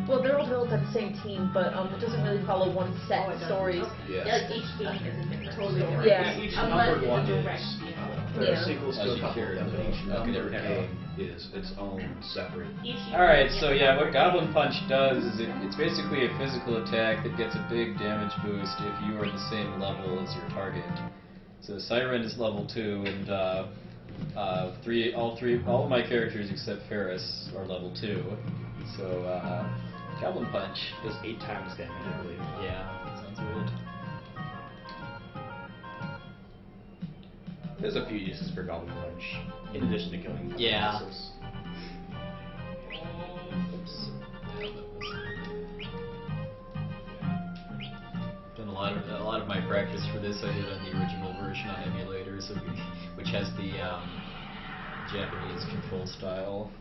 Well, they're all built by the same team, but it doesn't really follow one set Oh, it doesn't. story. Yeah. Like, each game is a different totally different. Yeah. Each Unless numbered one it's a is. direct, you know. There are Yeah. sequels to As a you couple carry of them, but them. each numbered Okay. game is its own separate. Alright, so yeah, what Goblin Punch does is it's basically a physical attack that gets a big damage boost if you are the same level as your target. So Siren is level 2, and all of my characters except Ferris are level 2. So Goblin Punch. Does 8 times damage, I believe. Yeah, sounds weird. There's a few uses for Goblin Punch, in addition to killing Yeah. bosses. Oops. Done a lot of my practice for this I did on the original version on emulator, so which has the Japanese control style.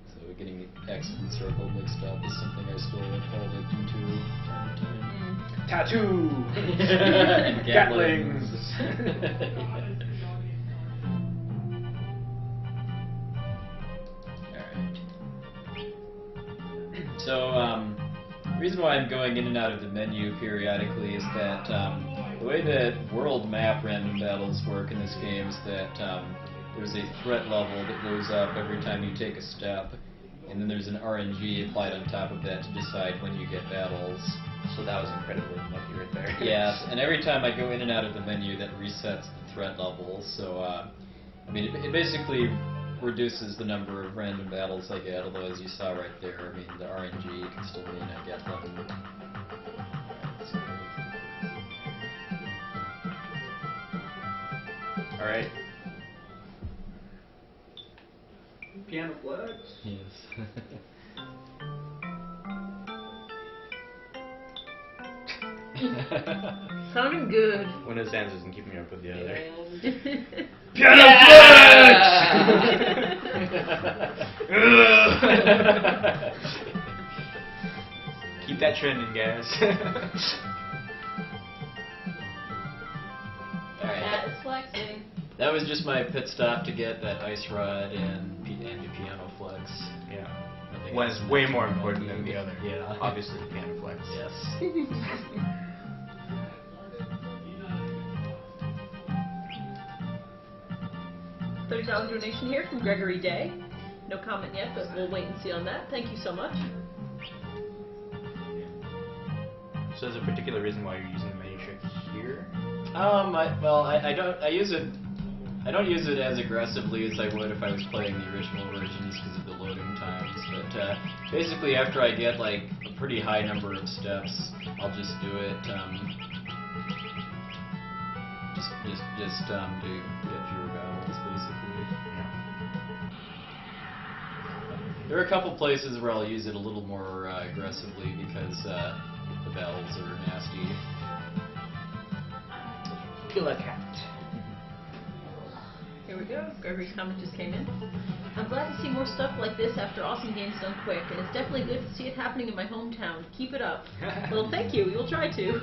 So getting X and circle mixed up is something I still fall victim to time to time. Tattoo! And Gatlings! So, the reason why I'm going in and out of the menu periodically is that the way that world map random battles work in this game is that there's a threat level that goes up every time you take a step, and then there's an RNG applied on top of that to decide when you get battles. So that was incredibly unlucky right there. Yes, and every time I go in and out of the menu, that resets the threat level. So, I mean, it basically reduces the number of random battles I get, although as you saw right there, I mean, the RNG can still mean I get them. Alright. Piano flex. Yes. Sounding good. One of his hands isn't keeping up with the other. Piano Keep that trending, guys. That is flexing. That was just my pit stop to get that ice rod and the piano flex. Yeah. Nothing One else is way in that more one. important than the other. Yeah. Obviously, the piano flex. Yes. $30 donation here from Gregory Day. No comment yet, but we'll wait and see on that. Thank you so much. So there's a particular reason why you're using the menu trick here? I use it. I don't use it as aggressively as I would if I was playing the original version, just because of the loading times. But basically, after I get like a pretty high number of steps, I'll just do it. Just to get fewer battles, basically. Yeah. There are a couple places where I'll use it a little more aggressively because the battles are nasty. Kill a cat. Here we go. Gregory's comment just came in. I'm glad to see more stuff like this after Awesome Games done quick, and it's definitely good to see it happening in my hometown. Keep it up. Well, thank you. We'll try to.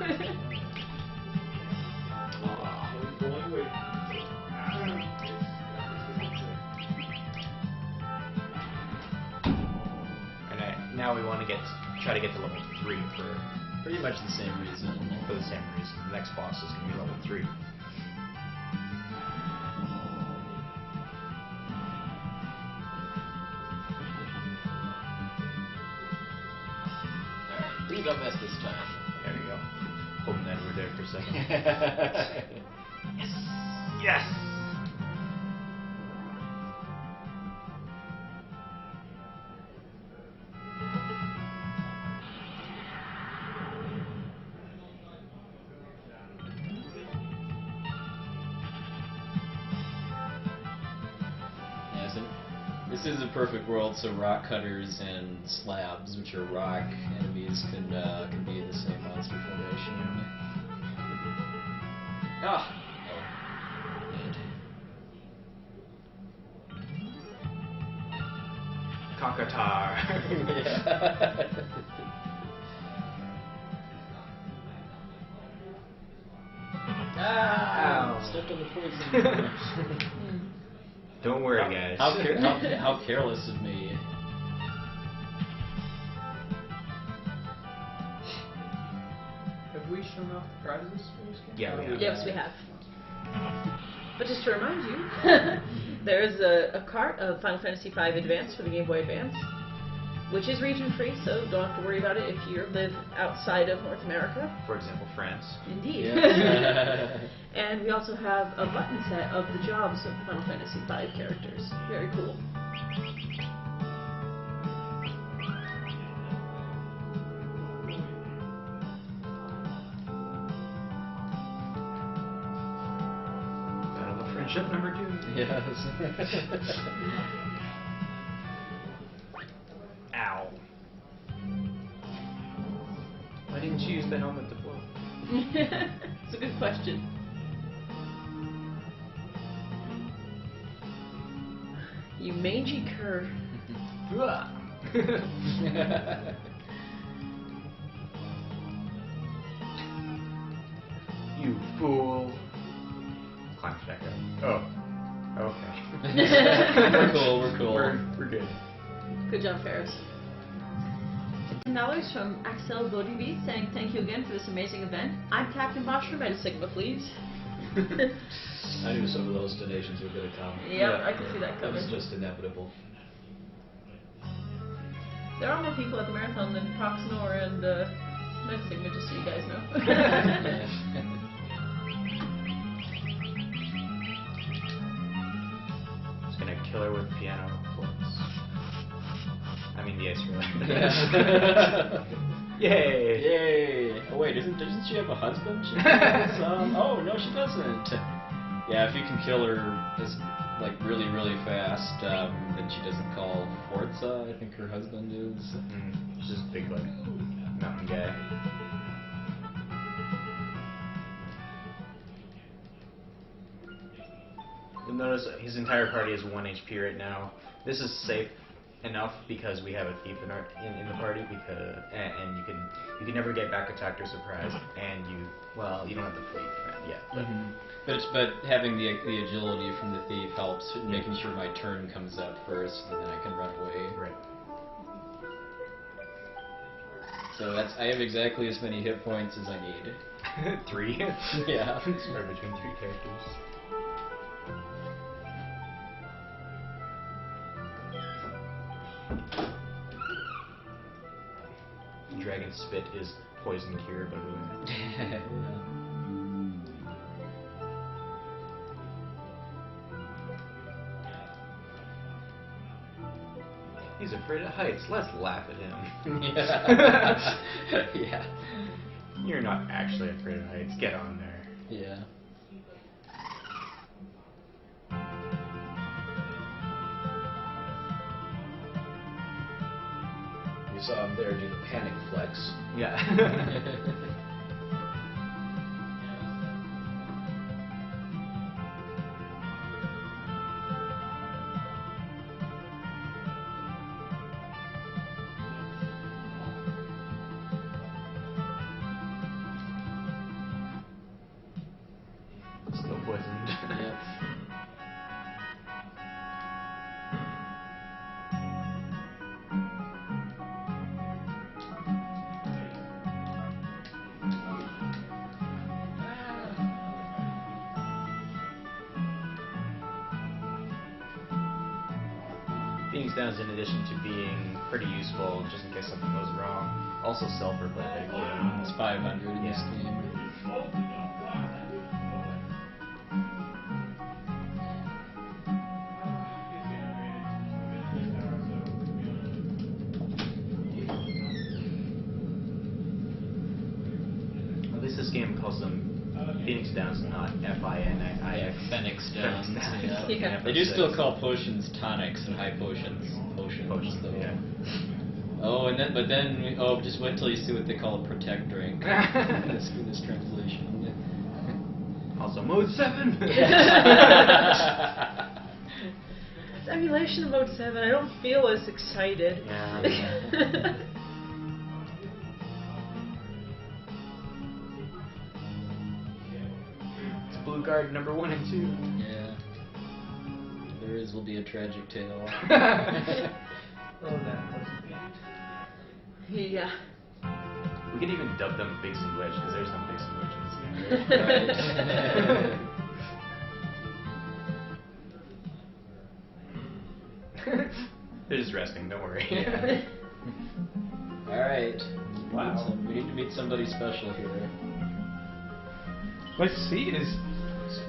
And now we want to try to get to level 3 for Pretty much the same reason. the same reason. The next boss is going to be level 3. Please don't mess this time. There you go. Hoping that we're there for a second. Yes! Yes! Yes, and this is a perfect world, so rock cutters and slabs, which are rock enemies, can be in the same monster formation. Ah! Conkatar. Yeah. Ah! Stepped on the poison. Don't worry, guys. How careless of me. Have we shown off the prizes for this game? Yeah, we have. Yes, we have. But just to remind you, there is a cart of Final Fantasy V Advance for the Game Boy Advance, which is region free, so don't have to worry about it if you live outside of North America. For example, France. Indeed. Yeah. And we also have a button set of the jobs of the Final Fantasy V characters. Very cool. Battle of Friendship number 2. Yes. Ow. Why didn't you use the helmet to blow? It's a good question. You mangy cur. You fool. Climb back up. Oh. Okay. We're cool, we're cool. We're good. Good job, Ferris. $10 from Axel Bodingby saying thank you again for this amazing event. I'm Captain Bosch from Red Sigma, please. I knew some of those donations were going to come. Yeah, I could see that It coming. was just inevitable. There are more people at the marathon than Proxnor and Red Sigma, just so you guys know. Just gonna kill her with piano flips. I mean the ice roller. Yay! Yay! Oh wait, doesn't she have a husband? She has, oh no, she doesn't. Yeah, if you can kill her like really, really fast, then she doesn't call Forza. I think her husband is. She's just a big like mountain guy. You'll notice his entire party is 1 HP right now. This is safe enough because we have a thief in the party, because and you can never get back attacked or surprised, and you don't have the fleet yet. But But having the agility from the thief helps, making sure my turn comes up first, and then I can run away. right. So I have exactly as many hit points as I need. 3? Yeah. Spread between 3 characters. Dragon Spit is poison cure, but he's afraid of heights. Let's laugh at him. Yeah. Yeah. You're not actually afraid of heights. Get on there. Yeah. You saw him there do the panic flex. Yeah. Still poisoned. Yep. Phoenix Downs, in addition to being pretty useful, just in case something goes wrong, also sell for quite a bit. It's 500 in this Yeah. game. At least this game calls them Phoenix Downs, not F-I-N-I-X. Phoenix Downs. Yeah. Yeah. They do still call potions tonics and high potions potions, though. Yeah. Oh, but then just wait till you see what they call a protect drink in this translation. Also, Mode 7! It's emulation of Mode 7. I don't feel as excited. Yeah. It's Blue Guard number 1 and 2. Yeah. There will be a tragic tale. Oh, that wasn't bad. Yeah. We could even dub them Big Wedge, because there's no Big Wedge in this game. Right? They're just resting, don't worry. Yeah. Alright. Wow. We need to meet somebody special here. My seat is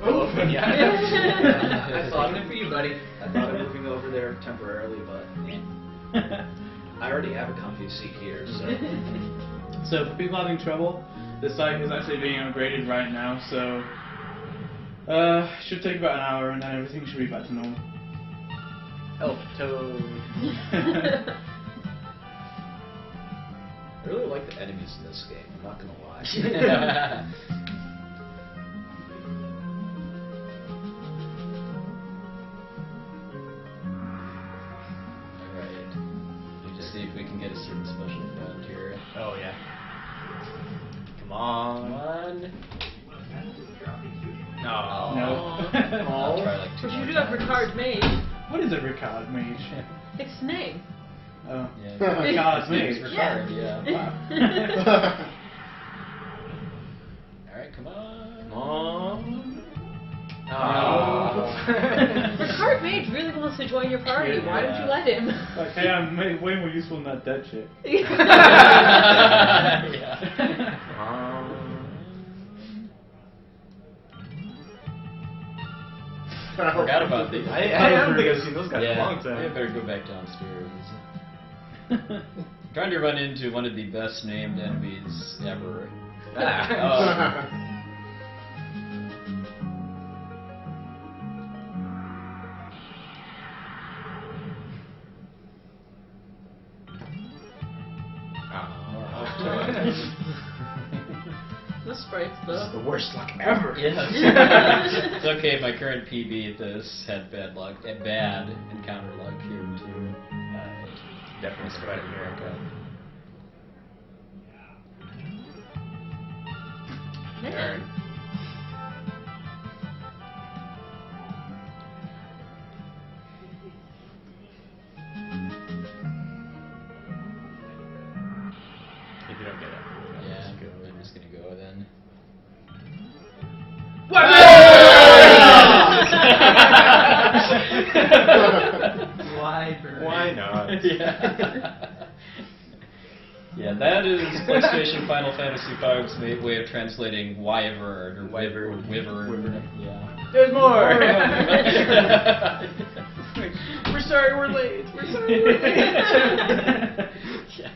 Open, yeah. I thought of it for you, buddy. I thought of moving over there temporarily, but I already have a comfy seat here, so. So for people having trouble, the site is actually being upgraded right now, so should take about an hour and then everything should be back to normal. Elf Toad. I really like the enemies in this game, I'm not gonna lie. Alright. Just see if we can get a certain special friend here. Oh, yeah. Come on. Come on. No. No. I'll try like two But you more do have times. Ricard Mage. What is a Ricard Mage? It's his name. Oh. Yeah. God, it's me. It's Ricard, yeah. Wow. Alright, come on. Come on. Ricard Mage really wants to join your party. Yeah. Why don't you let him? Like, hey, I'm way more useful than that dead chick. Yeah. I Forgot about these. I don't think I've seen those guys in a long I time. better go back downstairs. Trying to run into one of the best named enemies ever. The sprites, though. The worst luck ever. Yes. It's okay, my current PB at this had bad luck, bad encounter luck here too. Definitely Spider America. Man. If you don't get it. Yeah, I'm just gonna go then. Wyvern. Why not? Yeah. Yeah, that is PlayStation Final Fantasy V's way of translating wyvern or Wyvern. wyvern. Yeah. There's more! We're sorry we're late. We're sorry we're late. Yeah.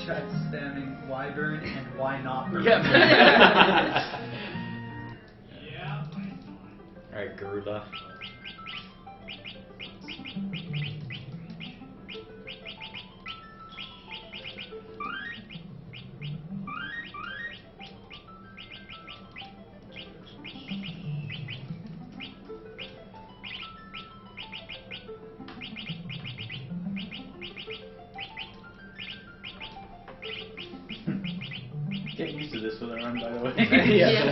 Chat spamming Wyvern and why not? Alright, Garuda. Get used to this for the run, by the way. Yeah.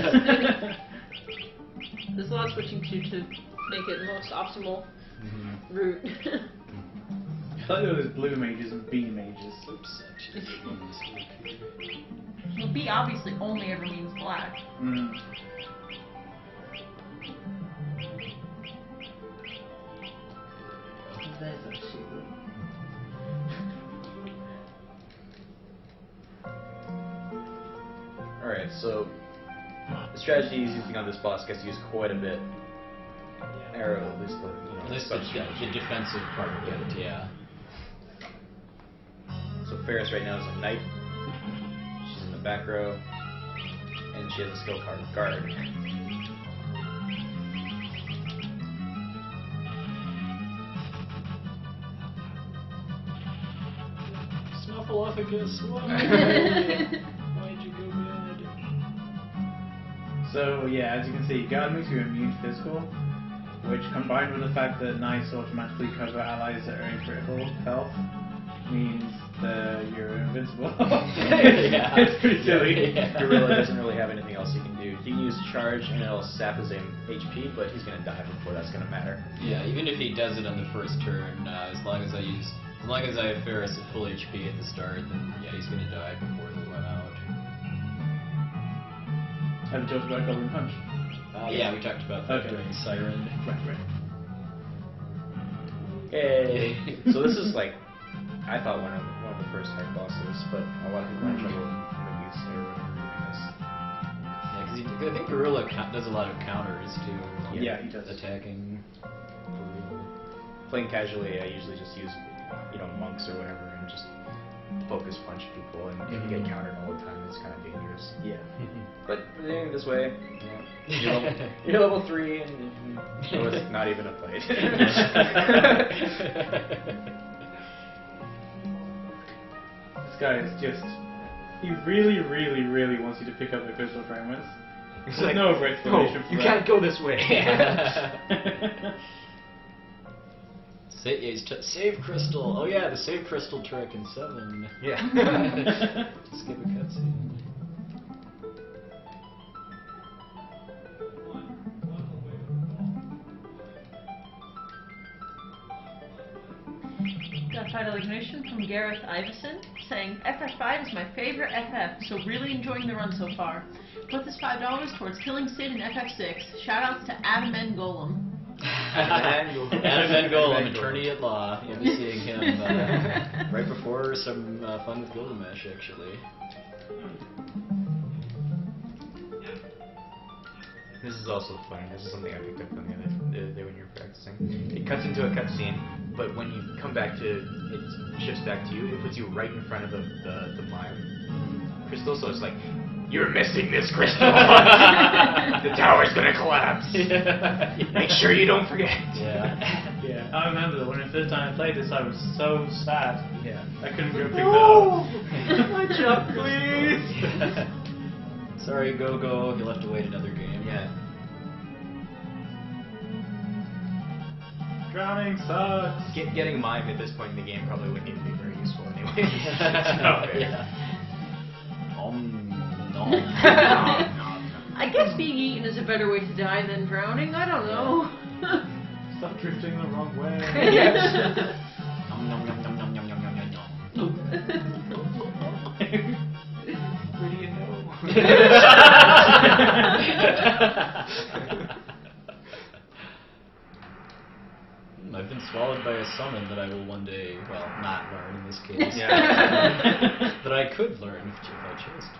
There's a lot of switching to do to make it the most optimal route. I thought there was blue mages and B mages. Oops. Well, B obviously only ever means black. Mm. Alright, so the strategy he's using on this boss gets used quite a bit. Arrow, at least At least the the defensive part of it, yeah. So Ferris right now is a knight. She's in the back row. And she has a skill card, guard. Snuffleupagus, why'd you go bad? So yeah, as you can see, guard makes you immune to physical, which combined with the fact that knights automatically cover allies that are in critical health means that you're invincible. Yeah. It's pretty silly. Yeah. Gorilla doesn't really have anything else he can do. He can use charge and it'll sap his HP, but he's gonna die before that's gonna matter. Yeah, even if he does it on the first turn, as long as I have Ferris at full HP at the start, then yeah, he's gonna die before they run out. Have you talked about Golden Punch? Yeah, we talked about that Okay. during Siren. Right. Yay! So this is like, I thought one of the first hard bosses, but a lot of people had trouble maybe Yeah, because I think Gorilla does a lot of counters too. Yeah, he does. Attacking. playing casually. I usually just use monks or whatever and just focus punch people, and if you get countered all the time, it's kind of dangerous. Yeah. But doing it this way, you're level 3, and so it's not even a fight. This guy is just... He really, really, really wants you to pick up the crystal fragments. It's There's like, no other explanation "Oh, for you that. can't go this way. Save crystal. Oh yeah, the save crystal trick in 7. Yeah. Skip a cutscene. Got a $5 donation from Gareth Iveson saying, FF5 is my favorite FF, so really enjoying the run so far. Put this $5 towards killing Sid in FF6. Shoutouts to Adam N. Golem. Adam N. Golem, attorney at law. You'll be seeing him right before some fun with Gilgamesh, actually. This is also funny. This is something I picked up from the other day when you were practicing. It cuts into a cutscene, but when you come back to, it shifts back to you. It puts you right in front of the mine crystal, so it's like, you're missing this crystal. The tower's gonna collapse. Yeah. Make sure you don't forget. Yeah. Yeah, I remember when the first time I played this, I was so sad. Yeah. I couldn't go pick that up. My job, please. Sorry, Go-Go. You'll have to wait another game. Yeah. Drowning sucks. Getting mime at this point in the game probably wouldn't even be very useful anyway. Yeah. No. I guess being eaten is a better way to die than drowning. I don't know. Stop drifting the wrong way. Nom nom nom nom nom nom nom nom nom. Where do you know? I've been swallowed by a summon that I will one day, well, not learn in this case. Yeah. That I could learn if I chose to.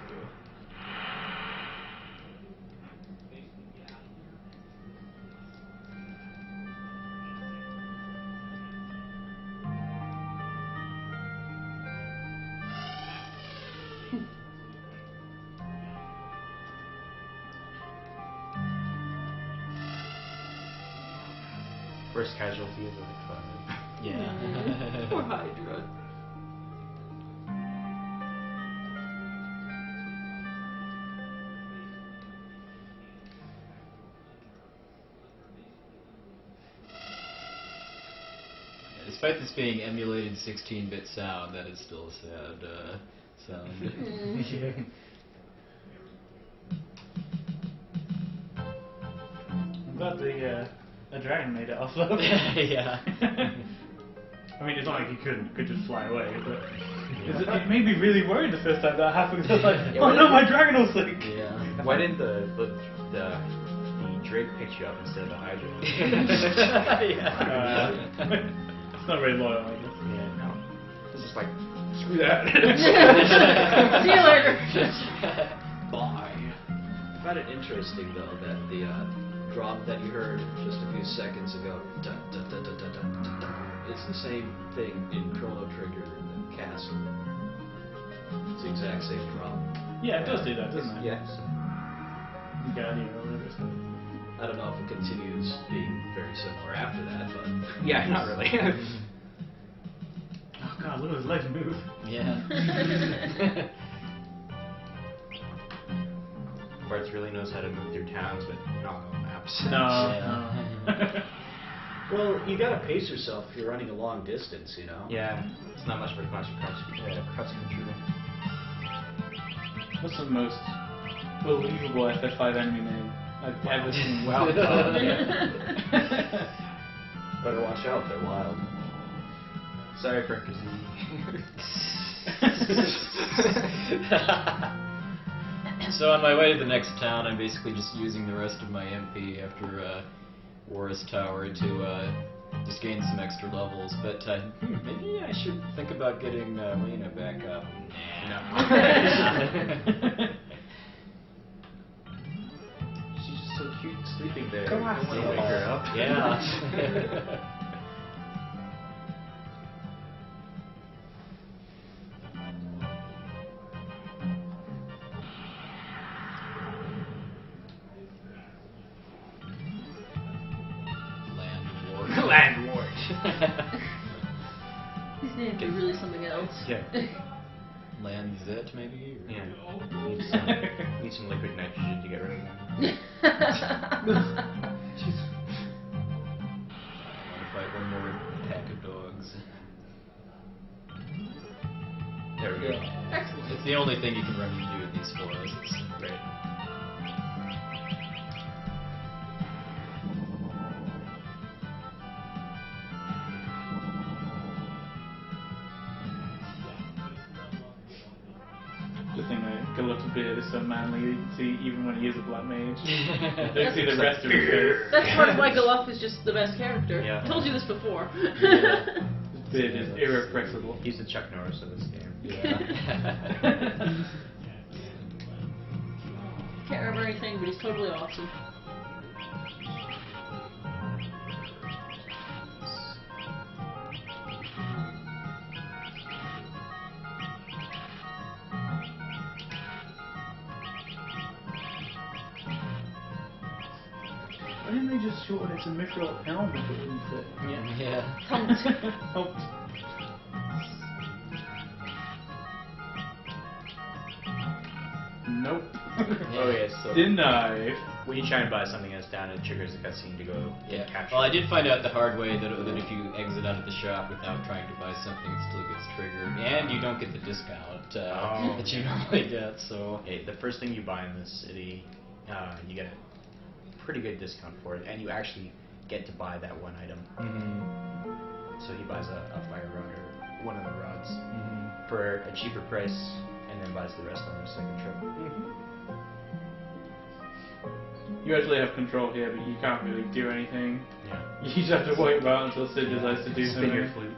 First casualty is like fun. Yeah. Poor Hydra. Despite this being emulated 16-bit sound, that is still a sad sound. I'm glad the dragon made it off though. Yeah. I mean, it's not like he could just fly away, but it made me really worried the first time that happened. I was like, oh no, my dragon will sink. Yeah. Why didn't the Drake pick you up instead of the Hydra? It's not very loyal, I guess. Yeah, no. It's just like, screw that. See you later. Bye. I find it interesting though that the drop that you heard just a few seconds ago, dun, dun, dun, dun, dun, dun, dun, dun, it's the same thing in Chrono Trigger in the castle. It's the exact same drop. Yeah, it does do that, doesn't it? Yes. Guardian or whatever it's called. I don't know if it continues being very similar after that, but Yeah, not really. Oh god, look at his legs move. Yeah. Bartz really knows how to move through towns, but not on maps. No. well, you gotta pace yourself if you're running a long distance, you know. Yeah, it's not much for cross country. What's the most believable FF5 enemy name I've ever seen? Wow. Better watch out, they're wild. Sorry for So on my way to the next town, I'm basically just using the rest of my MP after War's Tower to just gain some extra levels. But maybe I should think about getting Lena back up. No. She's just so cute sleeping there. Come on, I don't want to wake her up. Yeah. Landward. His name is really something else. Yeah. Landzet, maybe? Or? Yeah. Need some liquid nitrogen to get rid of them. I want to fight one more pack of dogs. There we go. Excellent. It's the only thing you can run into in these forests. Right. Goluf's beard is so manly you can see even when he is a black mage. You don't see the rest of his face. That's part of why Goluf is just the best character. Yeah. I told you this before. His beard is irrepressible. He's the Chuck Norris of this game. Yeah. Can't remember anything, but he's totally awesome. Why didn't they just shorten it to Mithril Helm if it wouldn't fit? Yeah. Helped. Nope. Oh yes. So Denied. when you try and buy something that's down, it triggers a cutscene to go Yeah. capture. Well, I did find out the hard way that if you exit out of the shop without trying to buy something, it still gets triggered, and you don't get the discount that you normally get. So. Okay, the first thing you buy in this city, you get a pretty good discount for it, and you actually get to buy that one item. So he buys a fire rod or one of the rods for a cheaper price, and then buys the rest on his second trip. You actually have control here, but you can't really do anything. Yeah. You just have to wait about until Sid decides to do Spin something. your flute.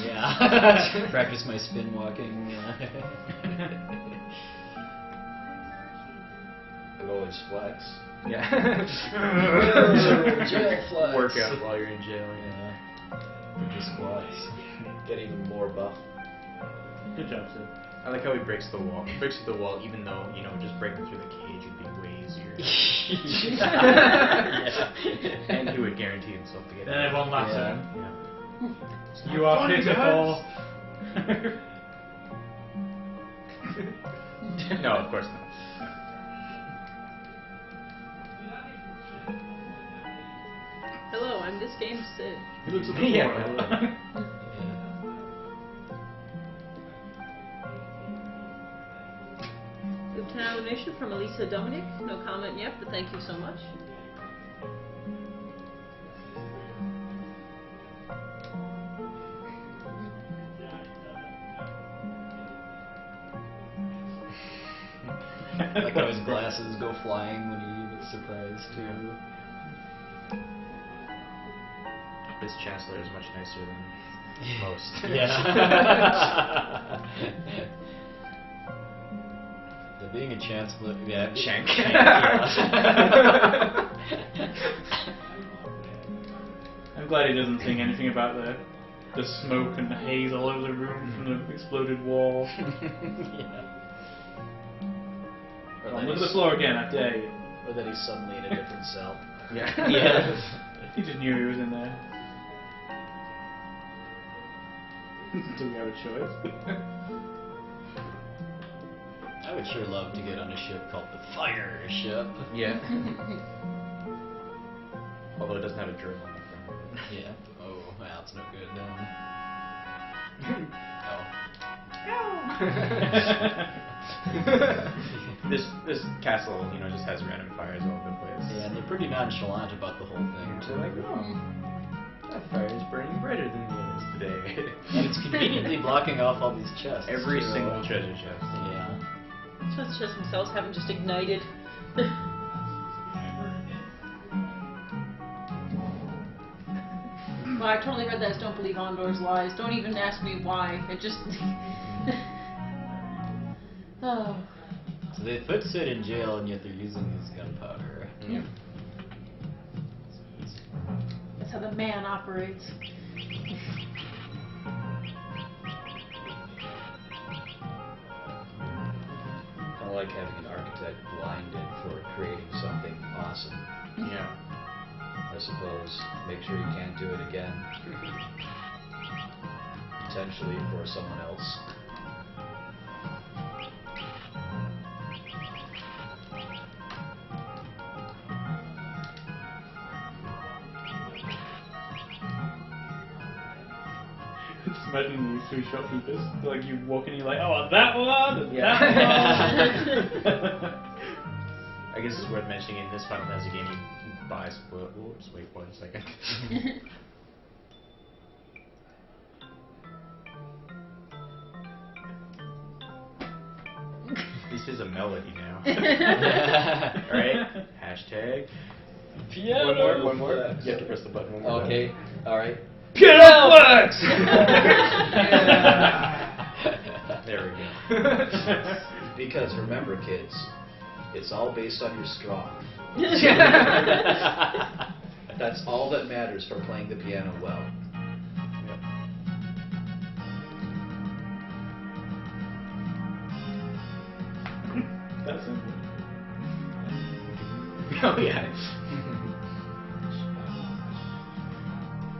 Yeah. Practice my spin walking. I've always flex. Yeah. Jail flex. Workout while you're in jail. Yeah. With the squats. Get even more buff. Good job, Sid. I like how he breaks the wall. He breaks through the wall, even though just breaking through the cage would be way easier. Yeah. And he would guarantee himself to get Then out. everyone laughs at him. Yeah. You are pitiful. No, of course not. Hello, I'm this game's Sid. He looks at the Yeah. floor. We've an donation from Elisa Dominic. No comment yet, but thank you so much. Like how his glasses go flying when he gets surprised too. This Chancellor is much nicer than most. Yeah. Yeah, being a chancellor, yeah, Shank. I'm glad he doesn't sing anything about the smoke and the haze all over the room from the exploded wall. Yeah. Come on, look at the floor again, I dare you. Or that he's suddenly in a different cell. Yeah. Yeah. He just knew he was in there. Do we have a choice? I would sure love to get on a ship called the Fire Ship. Yeah. Although it doesn't have a drill on the front. Yeah. Oh, well, it's no good then. Oh. This castle, just has random fires all over the place. Yeah, and they're pretty nonchalant about the whole thing. They're like, that fire is burning brighter than the others today. And it's conveniently blocking off all these chests. Every too. single treasure chest. Yeah. So it's just themselves haven't just ignited. Well, I totally read that as don't believe Ondor's lies. Don't even ask me why. It just... Oh. So they put Sid in jail, and yet they're using his gunpowder. Yeah. That's how the man operates. Kind of like having an architect blinded for creating something awesome. Yeah. I suppose. Make sure you can't do it again. Potentially for someone else. Just imagine these two shopkeepers. Like you walk in, you're like, oh, that one, and Yeah. that one. I guess it's worth mentioning in this Final Fantasy game you buy whoops, wait 1 second. This least is a melody now. Alright? Hashtag. Piano. One more. You have to press the button one more. Okay. All right. Piano flex! There we go. Because remember, kids, it's all based on your straw. That's all that matters for playing the piano well. That's simple. Oh, yeah.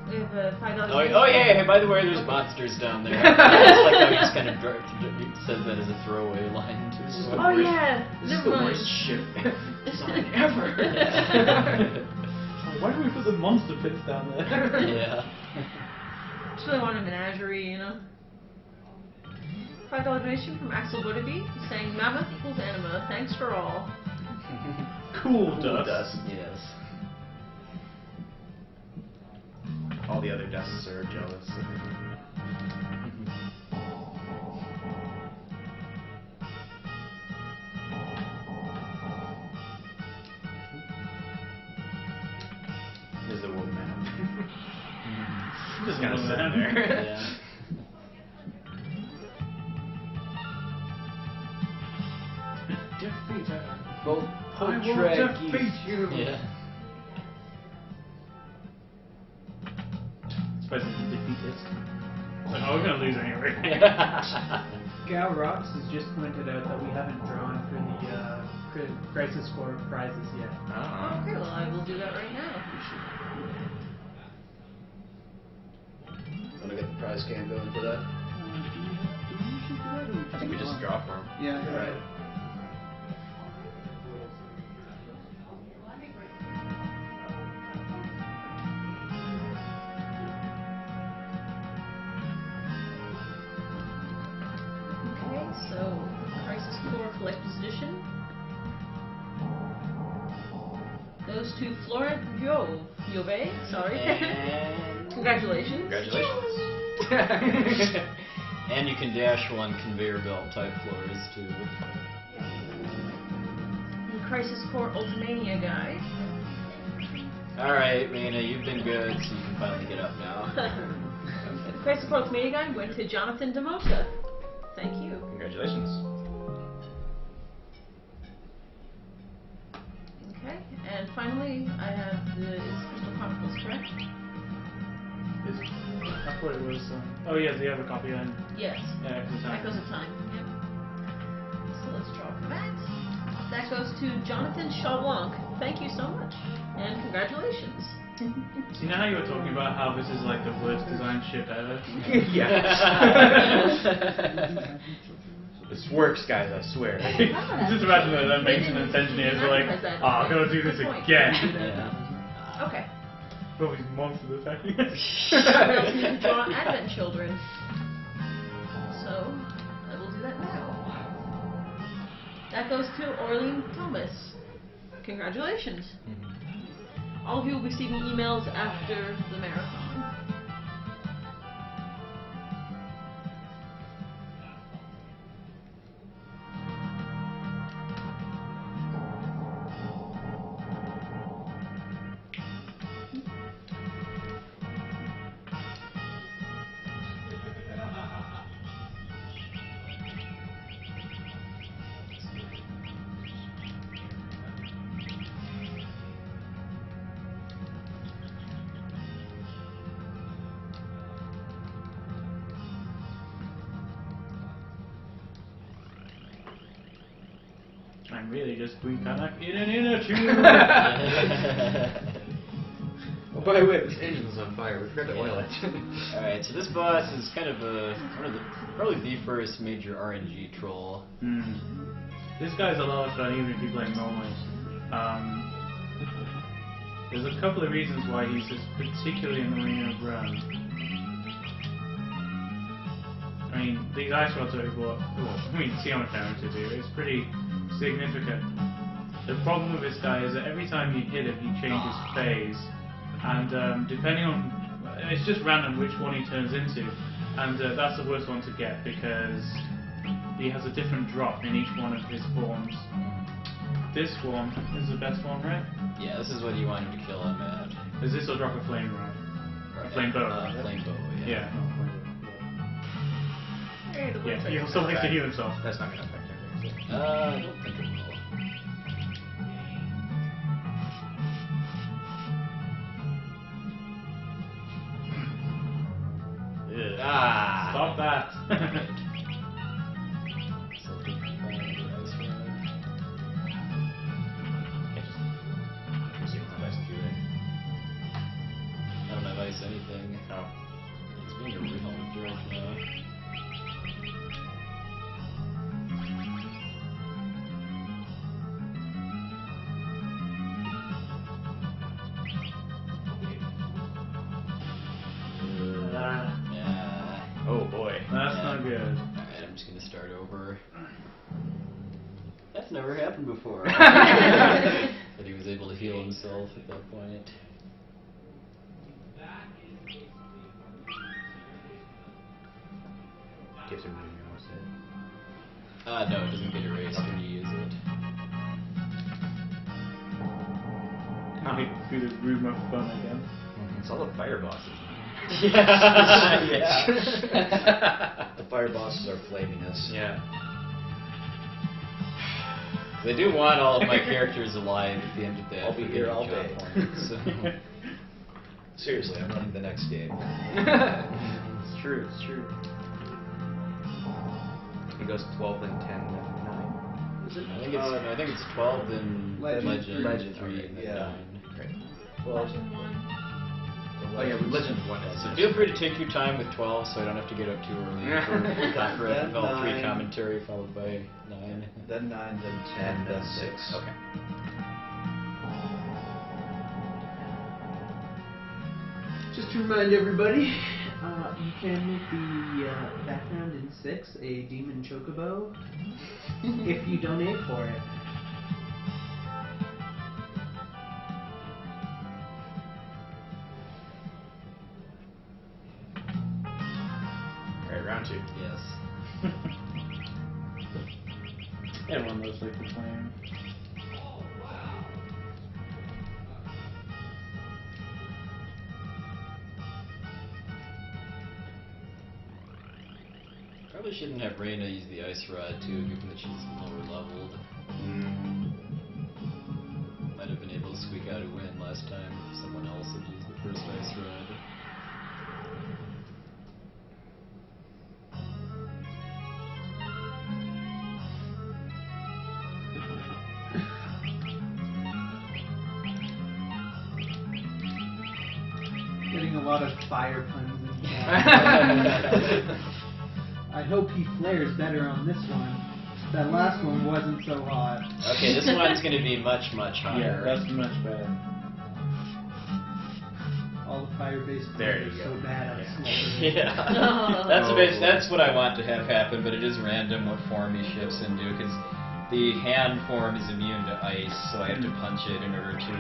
We have a $5 Oh, yeah. Hey, by the way, there's monsters down there. I just like how he just kind of says that as a throwaway line to his Oh yeah, This is never the mind. worst ship design ever. Why do we put the monster pits down there? Yeah. Just really want a menagerie, you know. $5 donation from Axel Budeby saying Mammoth equals anima. Thanks for all. Cool dust. Yes. All the other dusts are jealous. There's the world map. Just kind of sitting there. Yeah. Defeat her. Well, I will defeat you. Yeah. Supposed to be defeatist. Oh, we're gonna lose anyway. Gal Rocks has just pointed out that we haven't drawn for the Crisis Core prizes yet. Oh. Okay, well I will do that right now. Want to get the prize can going for that? I think we just draw for him. Yeah. Right. Okay, so Crisis Core Collector's Edition goes to Florent Jove. Sorry. And, Congratulations. Congratulations. and you can dash one conveyor belt type floors too. The Crisis Core Ultimania guy. All right, Mina, you've been good, so you can finally get up now. The Crisis Core Ultimania guy went to Jonathan DeMosa. Thank you. Congratulations. Okay, and finally I have the Crystal Chronicles, correct? I thought it was. Oh yeah, the other copy then. Yes. Yeah, it's the Echoes of Time. Yep. So let's draw for that. That goes to Jonathan Charblanc. Thank you so much. And congratulations. You know how you were talking about how this is like the worst designed ship ever? Yeah. This works, guys, I swear. Just imagine that the maintenance engineers are like, oh, I've got to do this Good point. again. Yeah. Okay. All these monsters attacking us. Now we need to draw Advent Children. So, I will do that now. That goes to Orlean Thomas. Congratulations. All of you will be receiving emails after the marathon. I'm really just going kind of in an inner tube. Oh, by the way, this engine's on fire. We forgot to oil it. Alright, so this boss is kind of one of the probably the first major RNG troll. This guy's a lot of fun even if you play normally. There's a couple of reasons why he's just particularly annoying to run. I mean, these ice rods are what see how much damage they do. It's pretty significant. The problem with this guy is that every time you hit him, he changes phase, and depending on, it's just random which one he turns into, and that's the worst one to get because he has a different drop in each one of his forms. This one is the best one, right? Yeah, this is what you want him to kill him at. Does this will drop a flame rod? A flame bow? Flame bow, Yeah. Alright, Yeah, he also likes to heal himself. That's not going to affect anything. I don't think it will. Ah! Stop that! So we can find the ice rod. I don't have ice anything. Oh. It's being a real jerk now. Yeah. Oh boy. That's not good. Alright, I'm just gonna start over. That's never happened before. But he was able to heal himself at that point. Gives him almost it. No, it doesn't get erased when you use it. Now we do the room of fun again. It's all the fire bosses. Yeah. The fire bosses are flaminess. Yeah. They do want all of my characters alive at the end of that. I'll be here all day. So. Seriously, I'm running the next game. It's true, it's true. He goes 12 and 10 and 9. Is it? I think it's 12 then Legend Legend 3. 3 and then Yeah. 9. Great. Well, Legend 1. Oh yeah, Legend 1 has So feel free to take your time with 12 so I don't have to get up too early for Then FFL 3 9. commentary followed by 9. then 9, then 10, then 6. Okay. Just to remind everybody, you can make the background in 6 a demon chocobo if you donate for it. Alright, round 2. Yes. Everyone loves like the flame. Probably shouldn't have Reyna use the ice rod too, given that she's lower leveled. Might have been able to squeak out a win last time if someone else had used the first ice rod. Getting a lot of fire puns in chat. I hope he flares better on this one. That last one wasn't so hot. Okay, this one's going to be much, much Yeah, higher. that's much better. All the fire-based There puns you are go. so bad I'm Yeah. smoking. Yeah. That's what I want to have happen, but it is random what form he shifts into, because the hand form is immune to ice, so I have to punch it in order to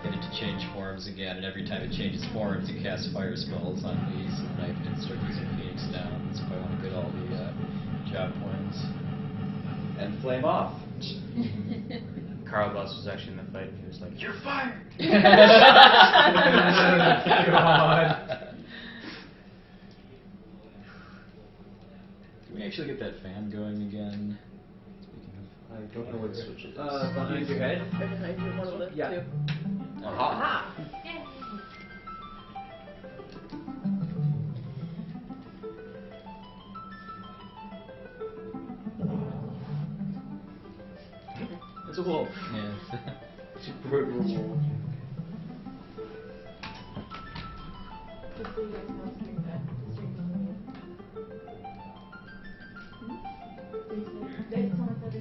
get it to change forms again, and every time it changes forms, it casts fire spells on me, so then I can start using Phoenix Downs if I want to get all the job points. And flame off. Carl Boss was actually in the fight and he was like, "You're fired!" God. Can we actually get that fan going again? I don't know what switch it is. Behind your head? Right behind you, one of the Yeah. two. Aha! It's a wolf. Yes. Super wolf. Just so you guys know, stream that. Stream someone said they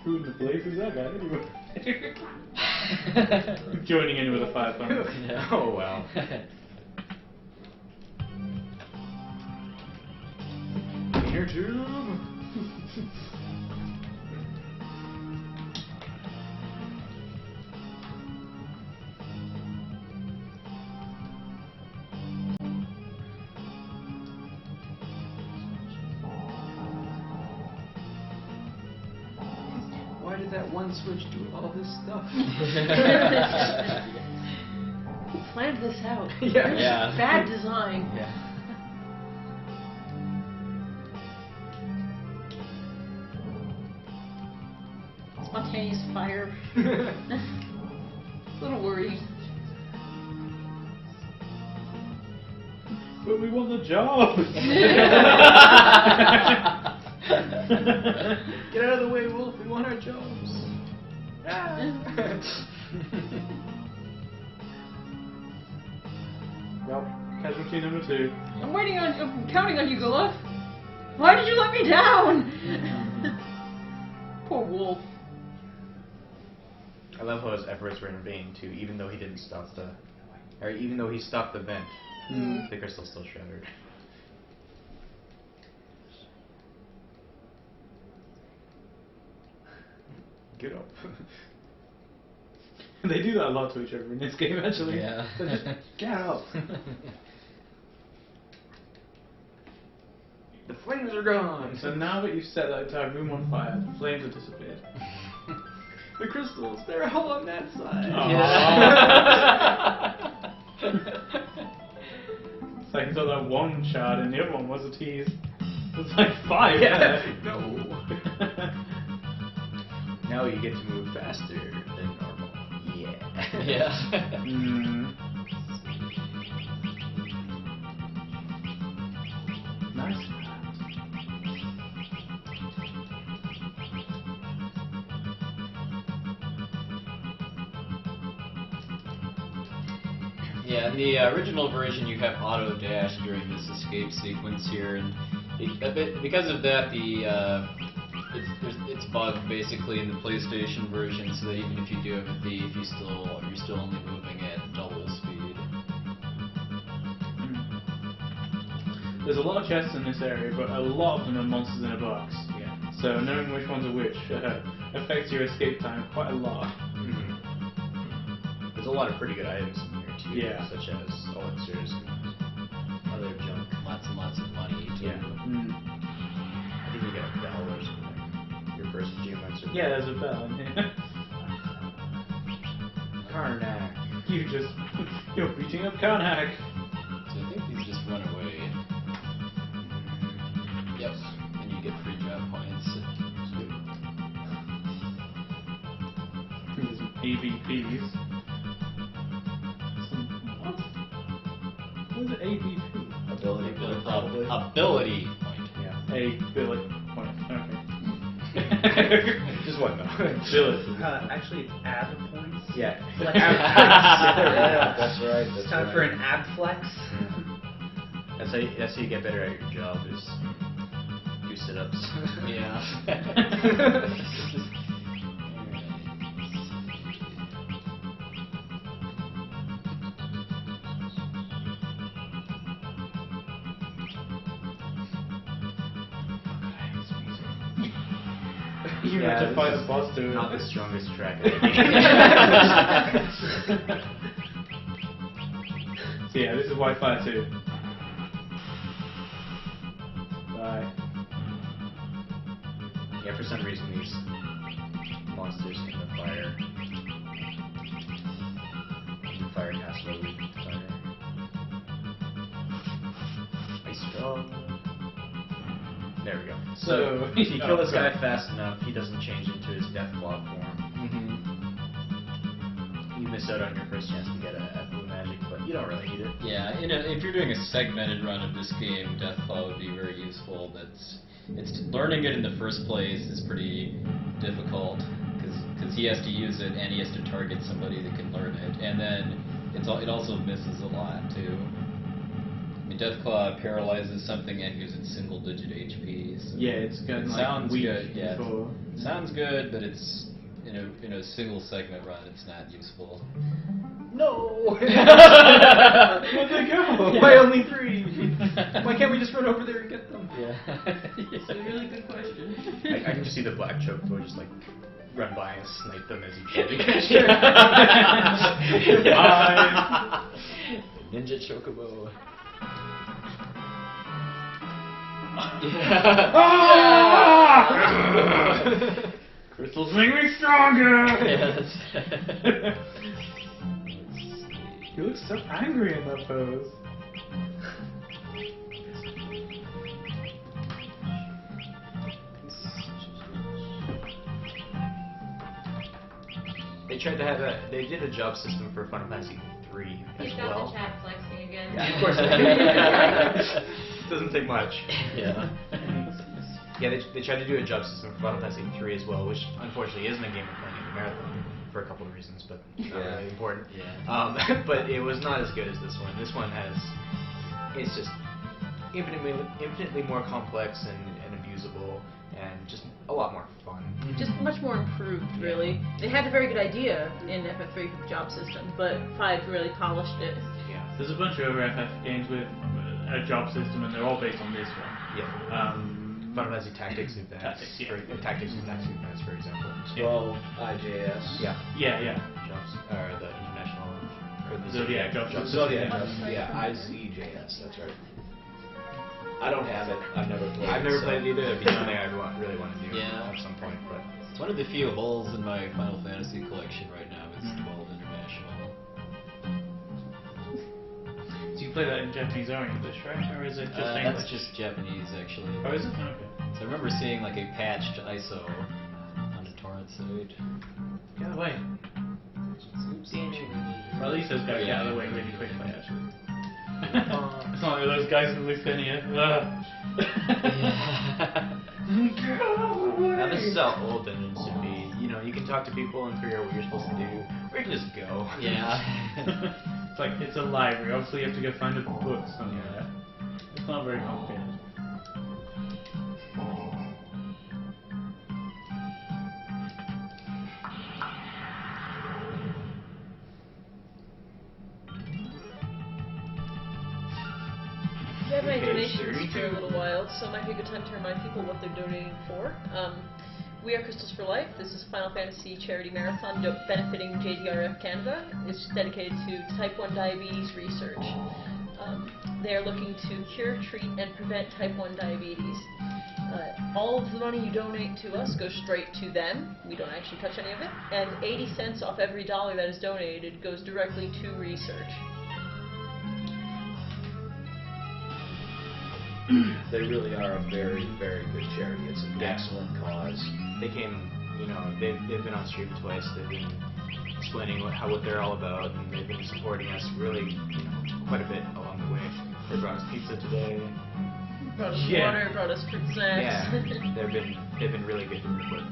Who in the place is that guy anyway? Joining in with a fire thunder. Oh wow. Inner tube. did that one switch do all this stuff? Who planned this out? Yeah. Bad design. Yeah. Spontaneous fire. A little worried. But we want the job. Get out of the way, Wolf. We want our jobs. Well, casualty number 2. I'm counting on you, Guluf. Why did you let me down? Poor wolf. I love how his efforts were in vain too, even though he didn't stop even though he stopped the vent. The crystal's still shattered. Get up. They do that a lot to each other in this game, actually. Yeah. They're just, get up. The flames are gone. So now that you've set that entire room on fire, the flames have disappeared. The crystals, they're all on that side. It's like I saw that one shard and the other one was a tease. It's like 5. Yeah. No. Now you get to move faster than normal. Yeah. Yeah. Nice. Yeah, in the original version you have auto dash during this escape sequence here, and because of that, it's bugged basically in the PlayStation version, so that even if you do have a thief, you're still only moving at double speed. There's a lot of chests in this area, but a lot of them are monsters in a box. Yeah. So knowing which ones are which affects your escape time quite a lot. There's a lot of pretty good items in here too, Yeah. such as elixirs and other junk. Lots and lots of money too. Yeah. I think you get a bell or something. Your first geomancer. Yeah, there's a bell in here. Karnak. You're beating up Karnak. So I think these just run away. Yep, and you get free job points. These AVPs. What? What is an AVP? Ability point, probably. Ability point. Yeah. Ability point. Okay. Just one though. Ability. Actually, it's ab points. Yeah. Like Yeah, that's right. It's That's time right. for an ab flex. That's how you get better at your job is do sit-ups. Yeah. You have to fight the boss to Not the strongest track. So yeah, this is Wi-Fi 2. Bye. Yeah, for some reason these monsters in the fire. The fire casts low fire. Ice strong. There we go. So, if you kill this guy okay. fast enough, he doesn't change into his death claw form. You miss out on your first chance to get a blue magic, but you don't really need it. Yeah, if you're doing a segmented run of this game, Deathclaw would be very useful. It's learning it in the first place is pretty difficult because he has to use it and he has to target somebody that can learn it, and then it also misses a lot too. I mean, Deathclaw paralyzes something and gives it single-digit HP. So Yeah, it's got it like sounds weak good. Yeah, before. sounds good, but it's in a single segment run, it's not useful. No! Where'd they go? Why only 3? Why can't we just run over there and get them? Yeah. It's a really good question. I can just see the black chocobo just like run by and snipe them as he should. Ninja Chocobo. Crystals make me stronger! Yes. You look so angry in that pose. They tried to they did a job system for Final Fantasy 3 as He's got well. the chat flexing again. Yeah, of course. Doesn't take much. Yeah. Yeah, they tried to do a job system for Final Fantasy 3 as well, which unfortunately isn't a game we're playing in the marathon for a couple of reasons, but not really important. Yeah. But it was not as good as this one. This one it's just infinitely more complex and abusable, and just a lot more fun. Just much more improved, really. They had a very good idea in FF3 for the job system, but 5 really polished it. Yeah. There's a bunch of other FF games with a job system, and they're all based on this one. Yeah. Final Fantasy Tactics Advance. Tactics, yeah. Tactics Advance, for example. 12 IJS. Yeah. Yeah. Jobs, or the International, or the Zodiac jobs. Zodiac. Yeah, IZJS. That's right. I don't have it. I've never played. I've never so. played it either. It'd be something I'd really want to do Yeah. at some point. But It's one of the few holes in my Final Fantasy collection right now. It's 12 International. Do you play that in Japanese or English, right? Or is it just English? That's just Japanese, actually. Oh, is it? Okay. So I remember seeing like a patched ISO on a torrent site. Get away. Well, at least those guys get out of the way really quickly, actually. It's not like those guys in Lithuania. now this is how old dungeons should be. You know, you can talk to people and figure out what you're supposed to do, or you can just go. Yeah. It's like, it's a library. Obviously, you have to go find a book somewhere. It's not very complicated. We haven't made donations for a little while, so it might be a good time to remind people what they're donating for. We are Crystals for Life. This is Final Fantasy Charity Marathon benefiting JDRF Canada. It's dedicated to type 1 diabetes research. They are looking to cure, treat, and prevent type 1 diabetes. All of the money you donate to us goes straight to them. We don't actually touch any of it. And 80 cents off every dollar that is donated goes directly to research. They really are a very, very good charity. It's an excellent cause. They came, you know, they've been on stream twice. They've been explaining what they're all about, and they've been supporting us really, you know, quite a bit along the way. They brought us pizza today. Brought us water, brought us fruit snacks. Yeah, they've been really good to work with.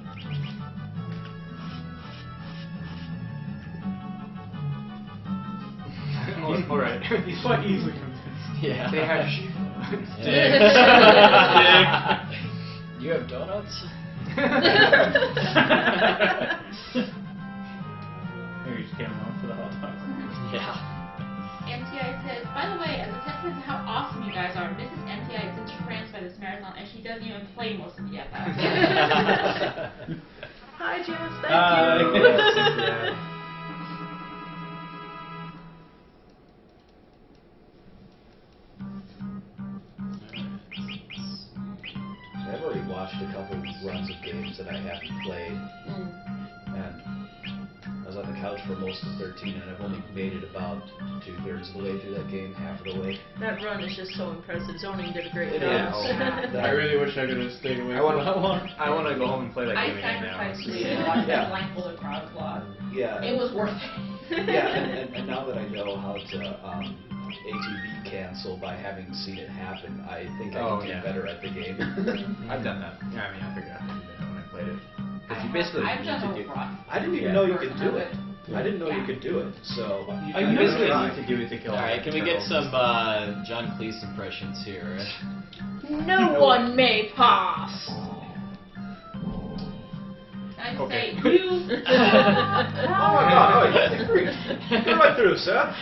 All right. He's quite easily convinced. Yeah. They have You have donuts? Maybe you just came along for the hot dogs. Yeah. MTI says, by the way, as a testament to how awesome you guys are, Mrs. MTI is entranced by this marathon, and she doesn't even play most of the FF. Hi, Jess. Thank you. yeah. I've already watched a couple runs of games that I haven't played, and I was on the couch for most of 13, and I've only made it about 2/3 of the way through that game, half of the way. That run is just so impressive. Zoning did a great It job. is. I really wish I could have stayed away I from that want one. to go home and play that I game again now. sacrificed sleep and watched that blindfolded crowd vlog. Yeah. It was worth it. Yeah, and now that I know how to ATV cancel by having seen it happen, I think I can get better at the game. I've done that. Yeah, I mean, I figured out how to do that when I played it. Because you basically I've need done to a do. lot. I didn't even know you could do it. I didn't know you could do it, so... You basically need to do it to kill. Alright, can we get some John Cleese impressions here? No one may pass. I'd Okay. say you. Oh my god, oh, get right through, sir.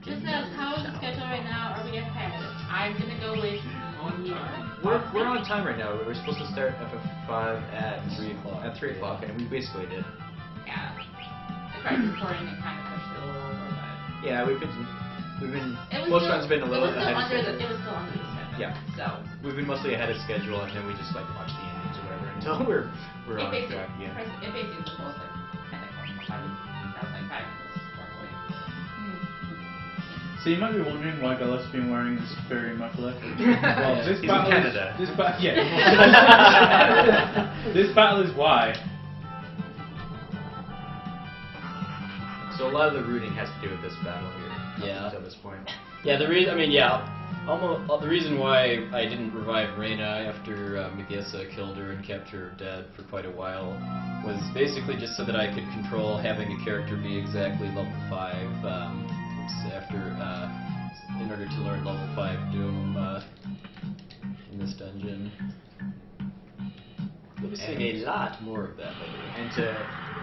Just as how is the schedule right now? Are we ahead? I'm gonna go with you. We're on time right now. We're supposed to start FF5 at 3 o'clock. At 3 o'clock, and we basically did. Yeah. The price recording it kind of pushed it a little over, but Yeah, we've been. it was Most still, runs been a little it was ahead still of under schedule. it was still under the 7. Yeah. So We've been mostly ahead of schedule, and then we just like watch the end until we're It on basically, track again. it basically was almost like, I think, that was like 5 minutes roughly. So you might be wondering why Gullis has been wearing this furry muffler. Well, this He's in battle Canada. Is, this battle is why. So a lot of the rooting has to do with this battle here. Yeah. Up until this point. Yeah, the reason why I didn't revive Reyna after Megissa killed her and kept her dead for quite a while was basically just so that I could control having a character be exactly level 5 in order to learn level 5 Doom in this dungeon. We'll be seeing a lot more of that later. And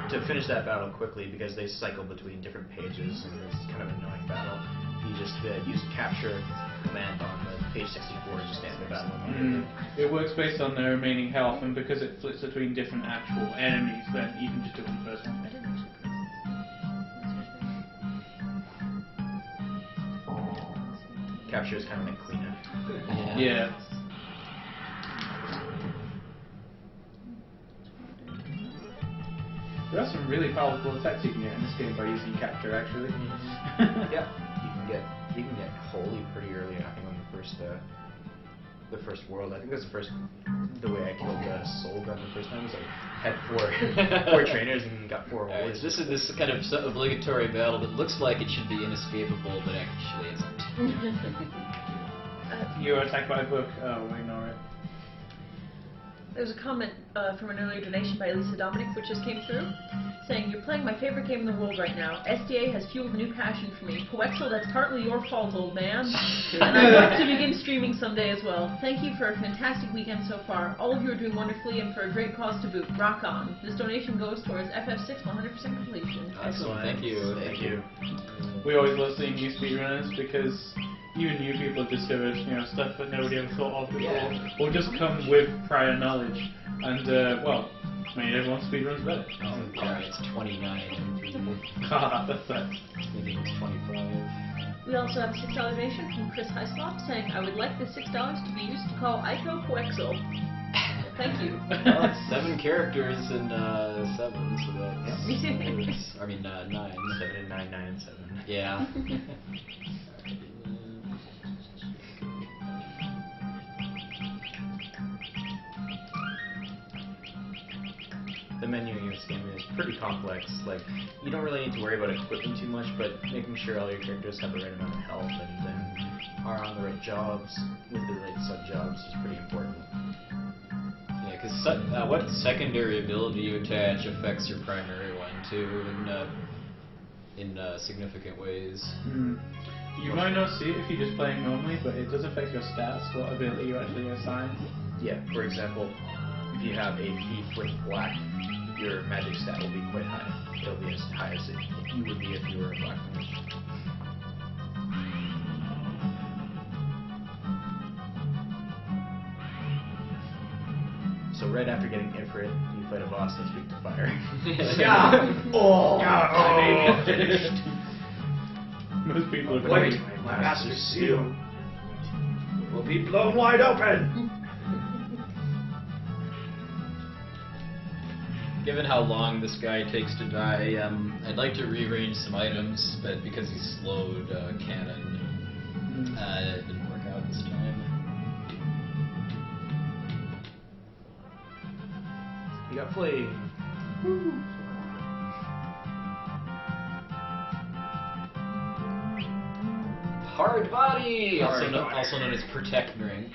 to finish that battle quickly, because they cycle between different pages and it's kind of an annoying battle, you just use capture command on the page 64 to just end the battle. It works based on their remaining health, and because it flips between different actual enemies, then you can just do it on the first one. I didn't actually Capture is kind of like cleanup. Yeah. There are some really powerful effects you can get in this game by using capture, actually. Yep. You can get holy pretty early. I think on the first world. I think that's the way I killed Soul Gun the first time was I had four trainers and got 4 Alright, holies. this is this kind of obligatory battle that looks like it should be inescapable, but actually isn't. You were attacked by a book. Oh, we ignore it. There's a comment from an earlier donation by Lisa Dominic, which just came through, saying, "You're playing my favorite game in the world right now. SDA has fueled a new passion for me. Coexel, that's partly your fault, old man. And I hope to begin streaming someday as well. Thank you for a fantastic weekend so far. All of you are doing wonderfully and for a great cause to boot. Rock on. This donation goes towards FF6 100% completion." Excellent, thank you. Thank you. We always love seeing new speedrunners because even new people have discovered stuff that nobody ever thought of before, or just come with prior knowledge. And well, made everyone speedruns better. Oh, yeah, it's 29 people. That sucks. Maybe it's 25. We also have a $6 donation from Chris Hyslop saying, "I would like the $6 to be used to call Aiko Coexel." Thank you. Well, it's 7 characters and 7, so that's... I mean, 9. 7 and 9, 9 and 7. Yeah. The menu in this game is pretty complex. Like, you don't really need to worry about equipment too much, but making sure all your characters have the right amount of health and are on the right jobs with the right sub-jobs is pretty important. Yeah, because what secondary ability you attach affects your primary one too, in significant ways. You might not see it if you're just playing normally, but it does affect your stats, what ability you actually assign. Yeah, for example, if you have a thief with black, your magic stat will be quite high. It'll be as high as you would be if you were a black mage. So right after getting Ifrit, you fight a boss that's weak to fire. I finished. Most people are Wait, my master's seal will be blown wide open. Given how long this guy takes to die, I'd like to rearrange some items, but because he's slowed cannon, it didn't work out this time. You got play. Hard body! Hard Also, body. also known as protect drink.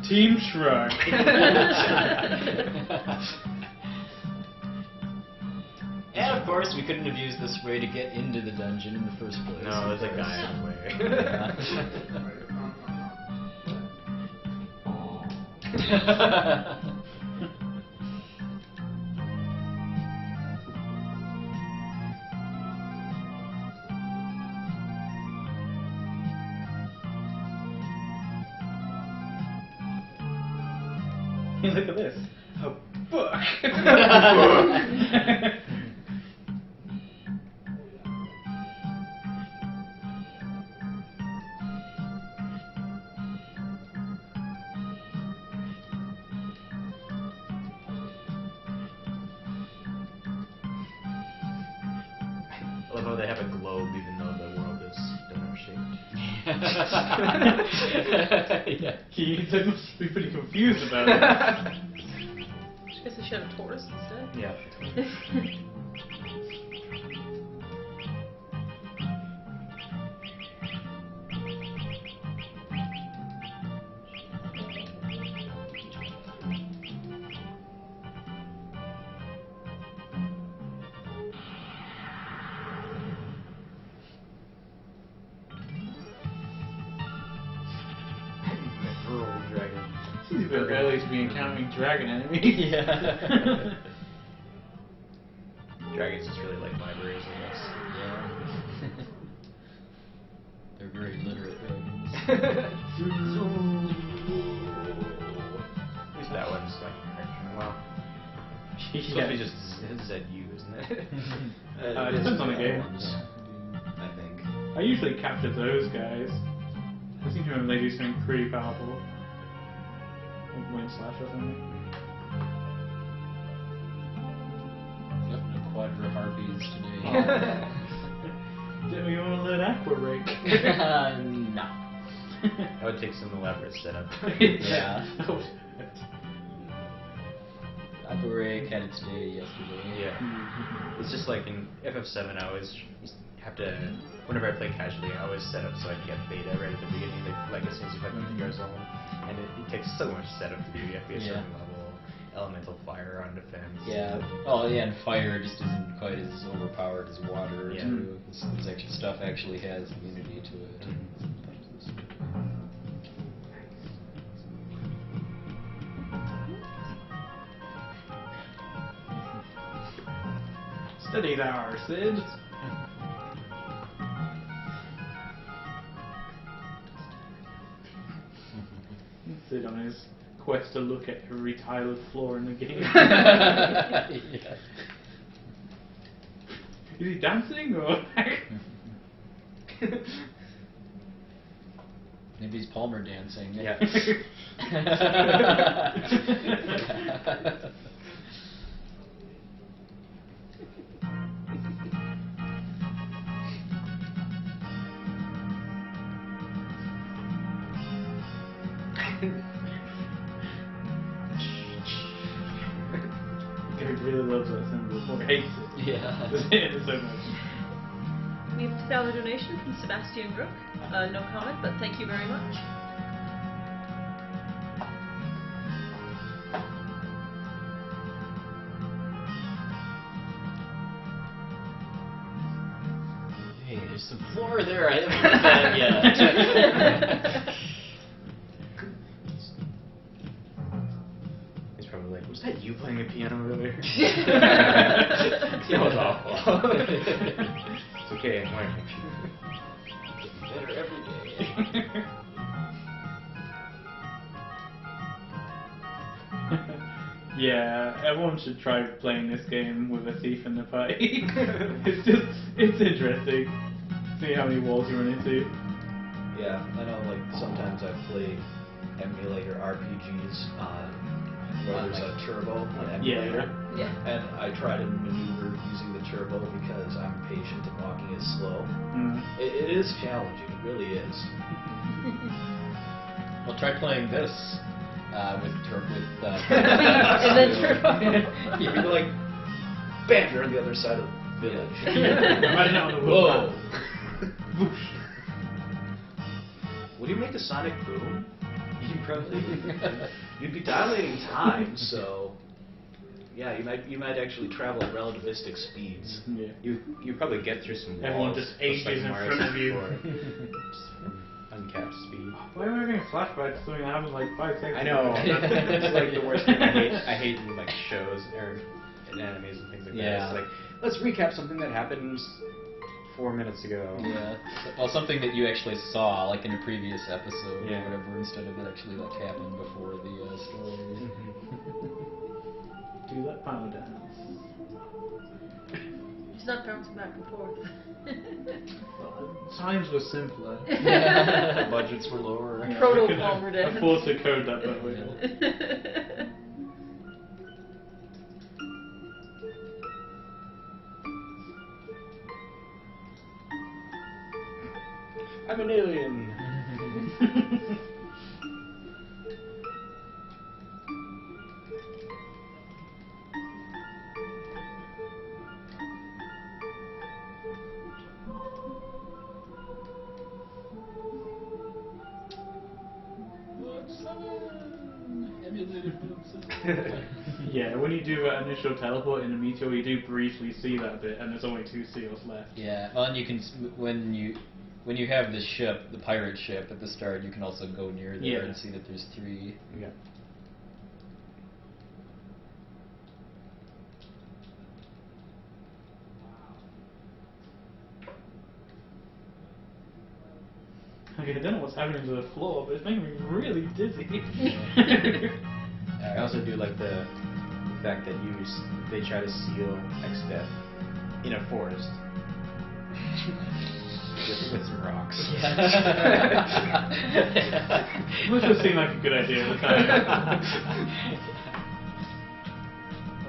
Team Shrug. And of course, we couldn't have used this way to get into the dungeon in the first place. No, there's a guy in the way. Look at this. A book. I love how they have a globe even though the world is donut shaped. Yeah. They must be pretty confused about it. I guess they should have Taurus instead. Yeah. Dragon. Seems a bit early to be encountering dragon enemies. Yeah. Dragons just really like libraries, I guess. Yeah. They're very literate dragons. At least that one's like well. It's supposed to be just ZU, isn't it? It depends on the game. I think. I usually capture those guys. I seem to remember they do something pretty powerful. Like Wind Slash or something. Yep, no quadra harpies today. Didn't we want to learn Aqua Rig? No. That would take some elaborate setup. Yeah. Oh, Aquarig had its day yesterday. Yeah. It's just like in FF7, I always have to, whenever I play casually, I always set up so I can get beta right at the beginning, like as soon as you put in your zone. And it takes so much setup to do. You have to be a certain level, elemental fire on defense. Yeah. Oh, yeah, and fire just isn't quite as overpowered as water. Yeah. Too. This extra stuff actually has immunity to it. steady thou, Sid. Sid on his quest to look at every tiled floor in the game. Yeah. Is he dancing or? Maybe he's Palmer dancing. Yeah. Gary really loves that symbol, or hates it. Yeah. Just hates it so much. We have a $2 donation from Sebastian Brook. No comment, but thank you very much. Hey, there's some floor there. I haven't heard that yet. He's probably like, was that you playing the piano earlier? That was awful. It's okay, I'm learning. Getting better every day. Yeah, everyone should try playing this game with a thief in the party. it's interesting. See how many walls you run into. Yeah, I know, like, sometimes I play emulator RPGs on where there's a turbo on emulator. Yeah. And I try to maneuver using the turbo because I'm impatient and walking is slow. Mm. It is challenging, it really is. Well, try playing this with And then turbo. You're like, bam, you're on the other side of the village. Imagine that on the Whoa! Would you make a sonic boom? You'd be dilating time, so yeah, you might actually travel at relativistic speeds. Yeah. You probably get through some walls. Everyone just ages like in Mario front of you. 64. Just from uncapped speed. Why am I having a flashback to something that happened like 5 seconds I know. ago? It's like the worst thing. I hate in like shows or in animes and things like that. Yeah. It's like, let's recap something that happened 4 minutes ago. Yeah. Well, something that you actually saw, like in a previous episode Yeah. or whatever, instead of it actually like happened before the story. Do that power dance. He's not bouncing back and forth. Times were simpler. The budgets were lower. Yeah, Proto we could Palmer dance. afford to code that that way. I'm an alien. Yeah, when you do that initial teleport in a meteor, you do briefly see that bit, and there's only 2 seals left. Yeah, well, and you can when you have the ship, the pirate ship at the start, you can also go near there Yeah. and see that there's 3. Yeah. Okay, I don't know what's happening to the floor, but it's making me really dizzy. I also do like the fact that they try to seal X-Death in a forest. Just with some rocks. Which would seem like a good idea at the time.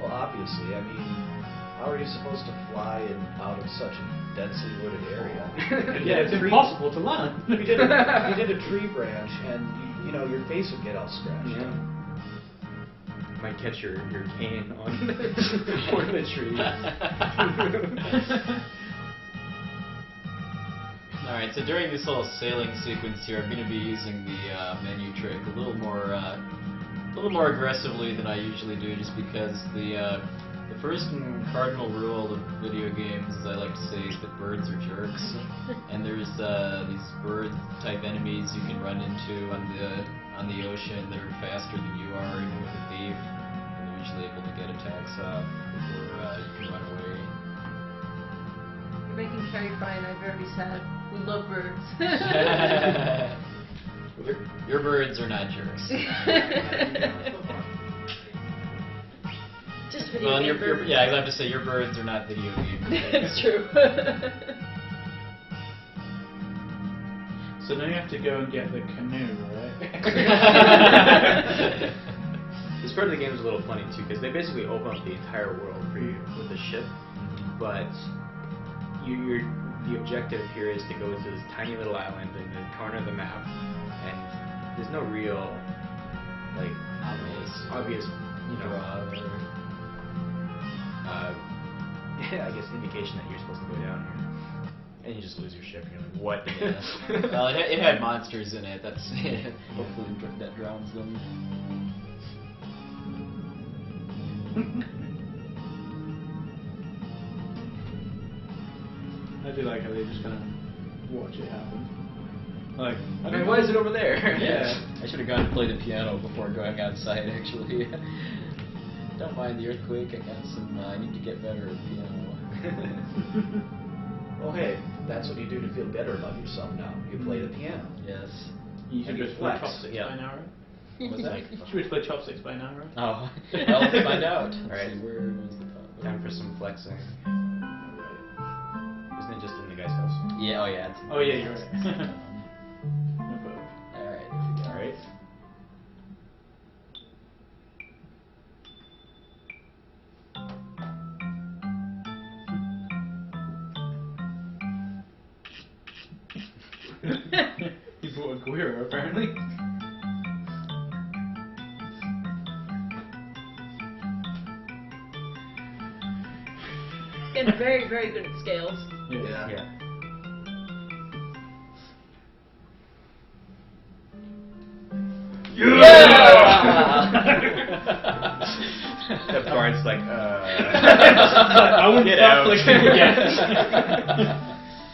Well, obviously, I mean, how are you supposed to fly out of such a densely wooded area? Yeah, it's impossible to land. You did a tree branch, and you know your face would get all scratched. Yeah. Might catch your cane on one of the trees. Alright, so during this little sailing sequence here, I'm going to be using the menu trick a little more aggressively than I usually do, just because the first and cardinal rule of video games, as I like to say, is that birds are jerks, and there's these bird-type enemies you can run into on the ocean that are faster than you are, even with a thief, and they're usually able to get attacks off before you can run away. You're making Carrie cry and I'm very sad. We love birds. Your birds are not jerks. Just video Well, game birds. yeah, I have to say your birds are not video game birds. It's true. So now you have to go and get the canoe, right? This part of the game is a little funny too, because they basically open up the entire world for you with the ship, but the objective here is to go to this tiny little island in the corner of the map, and there's no real, like, obvious, you know, I guess indication that you're supposed to go down here, and you just lose your ship. And you're like, what? Well, it had monsters in it. That's hopefully that drowns them. I do like how they just kind of watch it happen. Like, I mean, why is it over there? Yeah. I should have gone to play the piano before going outside, actually. Don't mind the earthquake. I need to get better at piano. Well, hey, that's what you do to feel better about yourself now. You play the piano. Yes. you should And just play flex, chopsticks yeah. by now, right? What's that? Should we play chopsticks by now, right? Oh, well, let's find out. Let's Alright. see, where's the top? Time for some flexing. Isn't it just in the guy's house? Yeah, oh yeah. Oh yeah, you're right. Alright. All right. He bought a Guiro, apparently. Getting very, very good at scales. Yeah. The bard's like, I wouldn't Get stop out. flicking yet.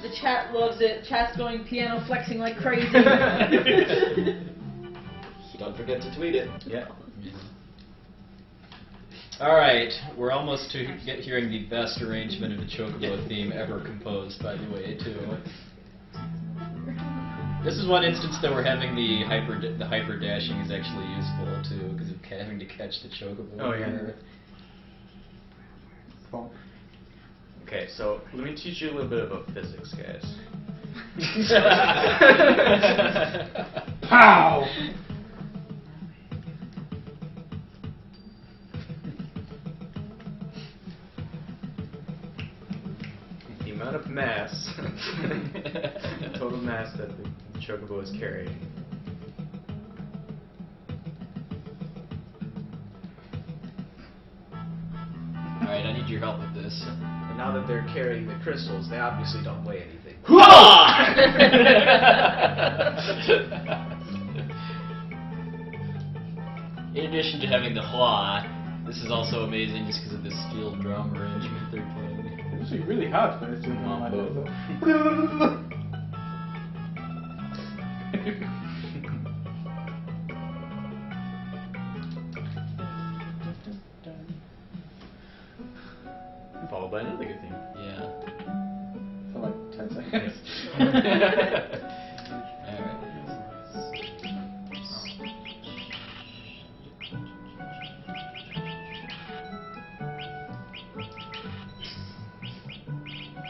The chat loves it. Chat's going piano flexing like crazy. Don't forget to tweet it. yeah. Alright, we're almost to hearing the best arrangement of the Chocobo theme ever composed, by the way, too. This is one instance that we're having the hyper dashing is actually useful, too, because of having to catch the Chocobo. Oh, yeah. here. Okay, so let me teach you a little bit about physics, guys. Pow! The amount of mass, total mass that the chocobo is carrying. Alright, I need your help with this. And now that they're carrying the crystals, they obviously don't weigh anything. In addition to having the hua, this is also amazing just because of this steel drum arrangement they're playing. It's actually really hard when it's doing one like that. Followed by another good thing. Yeah. For like 10 seconds. Alright.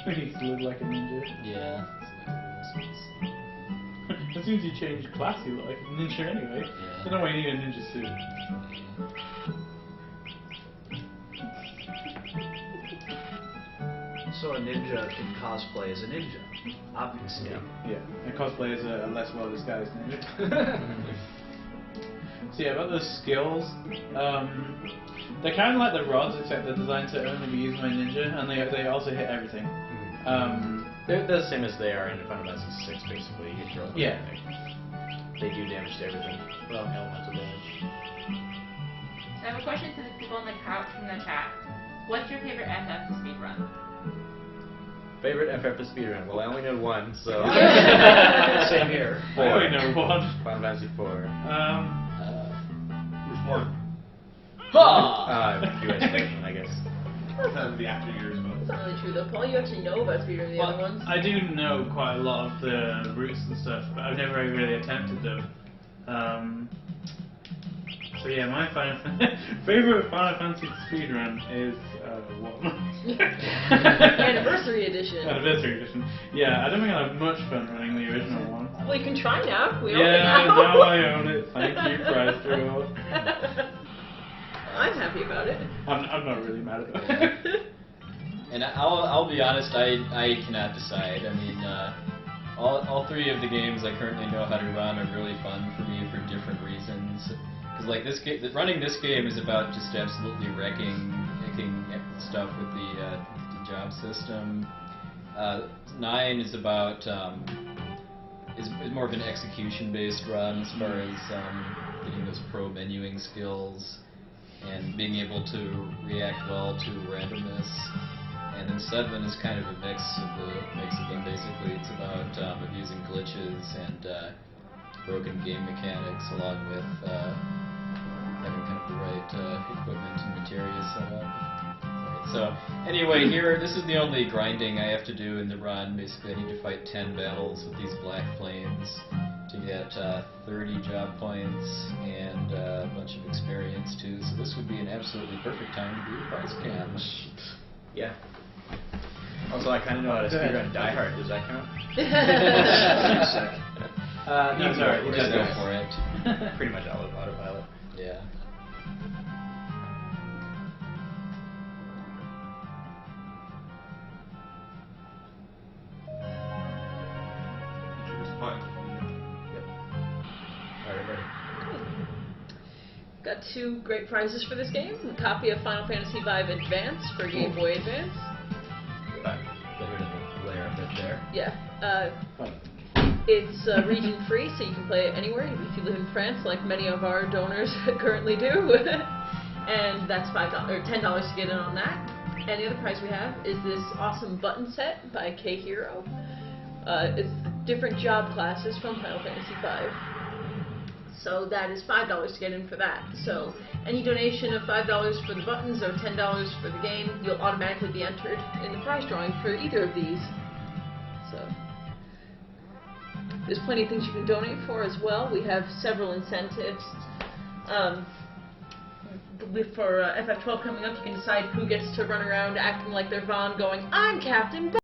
He needs to look like a ninja. Yeah. As soon as you change class, you look like a ninja anyway. Yeah. Don't know why you need a ninja suit. So a ninja can cosplay as a ninja, obviously. Yeah, and cosplay is a less well disguised ninja. So yeah, about the skills, they're kind of like the rods, except they're designed to only be used by ninja, and they also hit everything. They're the same as they are in Final Fantasy 6, basically. You can throw them at Yeah. anything. They do damage to everything. Well, elemental damage. So I have a question to the people on the couch from the chat. What's your favorite FF to speedrun? Favorite FF to speedrun? Well, I only know one, so. Same here. I only know one. Final Fantasy 4. Which one? US version, I guess. The after years one. That's not really true though, Paul. You actually know about speedrunning the other ones. I do know quite a lot of the routes and stuff, but I've never really attempted them. So yeah, my favorite Final Fantasy speedrun is one. Anniversary edition. Anniversary edition. Yeah, I don't think I had much fun running the original one. Well, you can try now. We own it Yeah, now. now I own it. Thank you, Price Reward. I'm happy about it. I'm not really mad about it. And I'll be honest, I cannot decide. I mean, all three of the games I currently know how to run are really fun for me for different reasons. Because like this game, running this game is about just absolutely wrecking stuff with the job system. 9 is about is more of an execution-based run as far as getting those pro menuing skills and being able to react well to randomness. And then 7 is kind of a mix of them basically. It's about abusing glitches and broken game mechanics along with having kind of the right equipment and materia set up. So anyway, here, this is the only grinding I have to do in the run. Basically, I need to fight 10 battles with these black flames to get 30 job points and a bunch of experience too. So this would be an absolutely perfect time to do prize cam. Yeah. Also, I kind of know how to speedrun Die Hard. Does that count? No, sorry. just go for it. Pretty much autopilot. Yeah. Alright, ready. Got 2 great prizes for this game. A copy of Final Fantasy V Advance for Game Boy Advance. Get rid of the layer a bit there. Yeah. It's region free, so you can play it anywhere if you live in France, like many of our donors currently do. And that's $5 or $10 to get in on that. And the other prize we have is this awesome button set by K Hero. It's different job classes from Final Fantasy V. So that is $5 to get in for that. So any donation of $5 for the buttons or $10 for the game, you'll automatically be entered in the prize drawing for either of these. So there's plenty of things you can donate for as well. We have several incentives. For FF12 coming up, you can decide who gets to run around acting like they're Vaughn going, "I'm Captain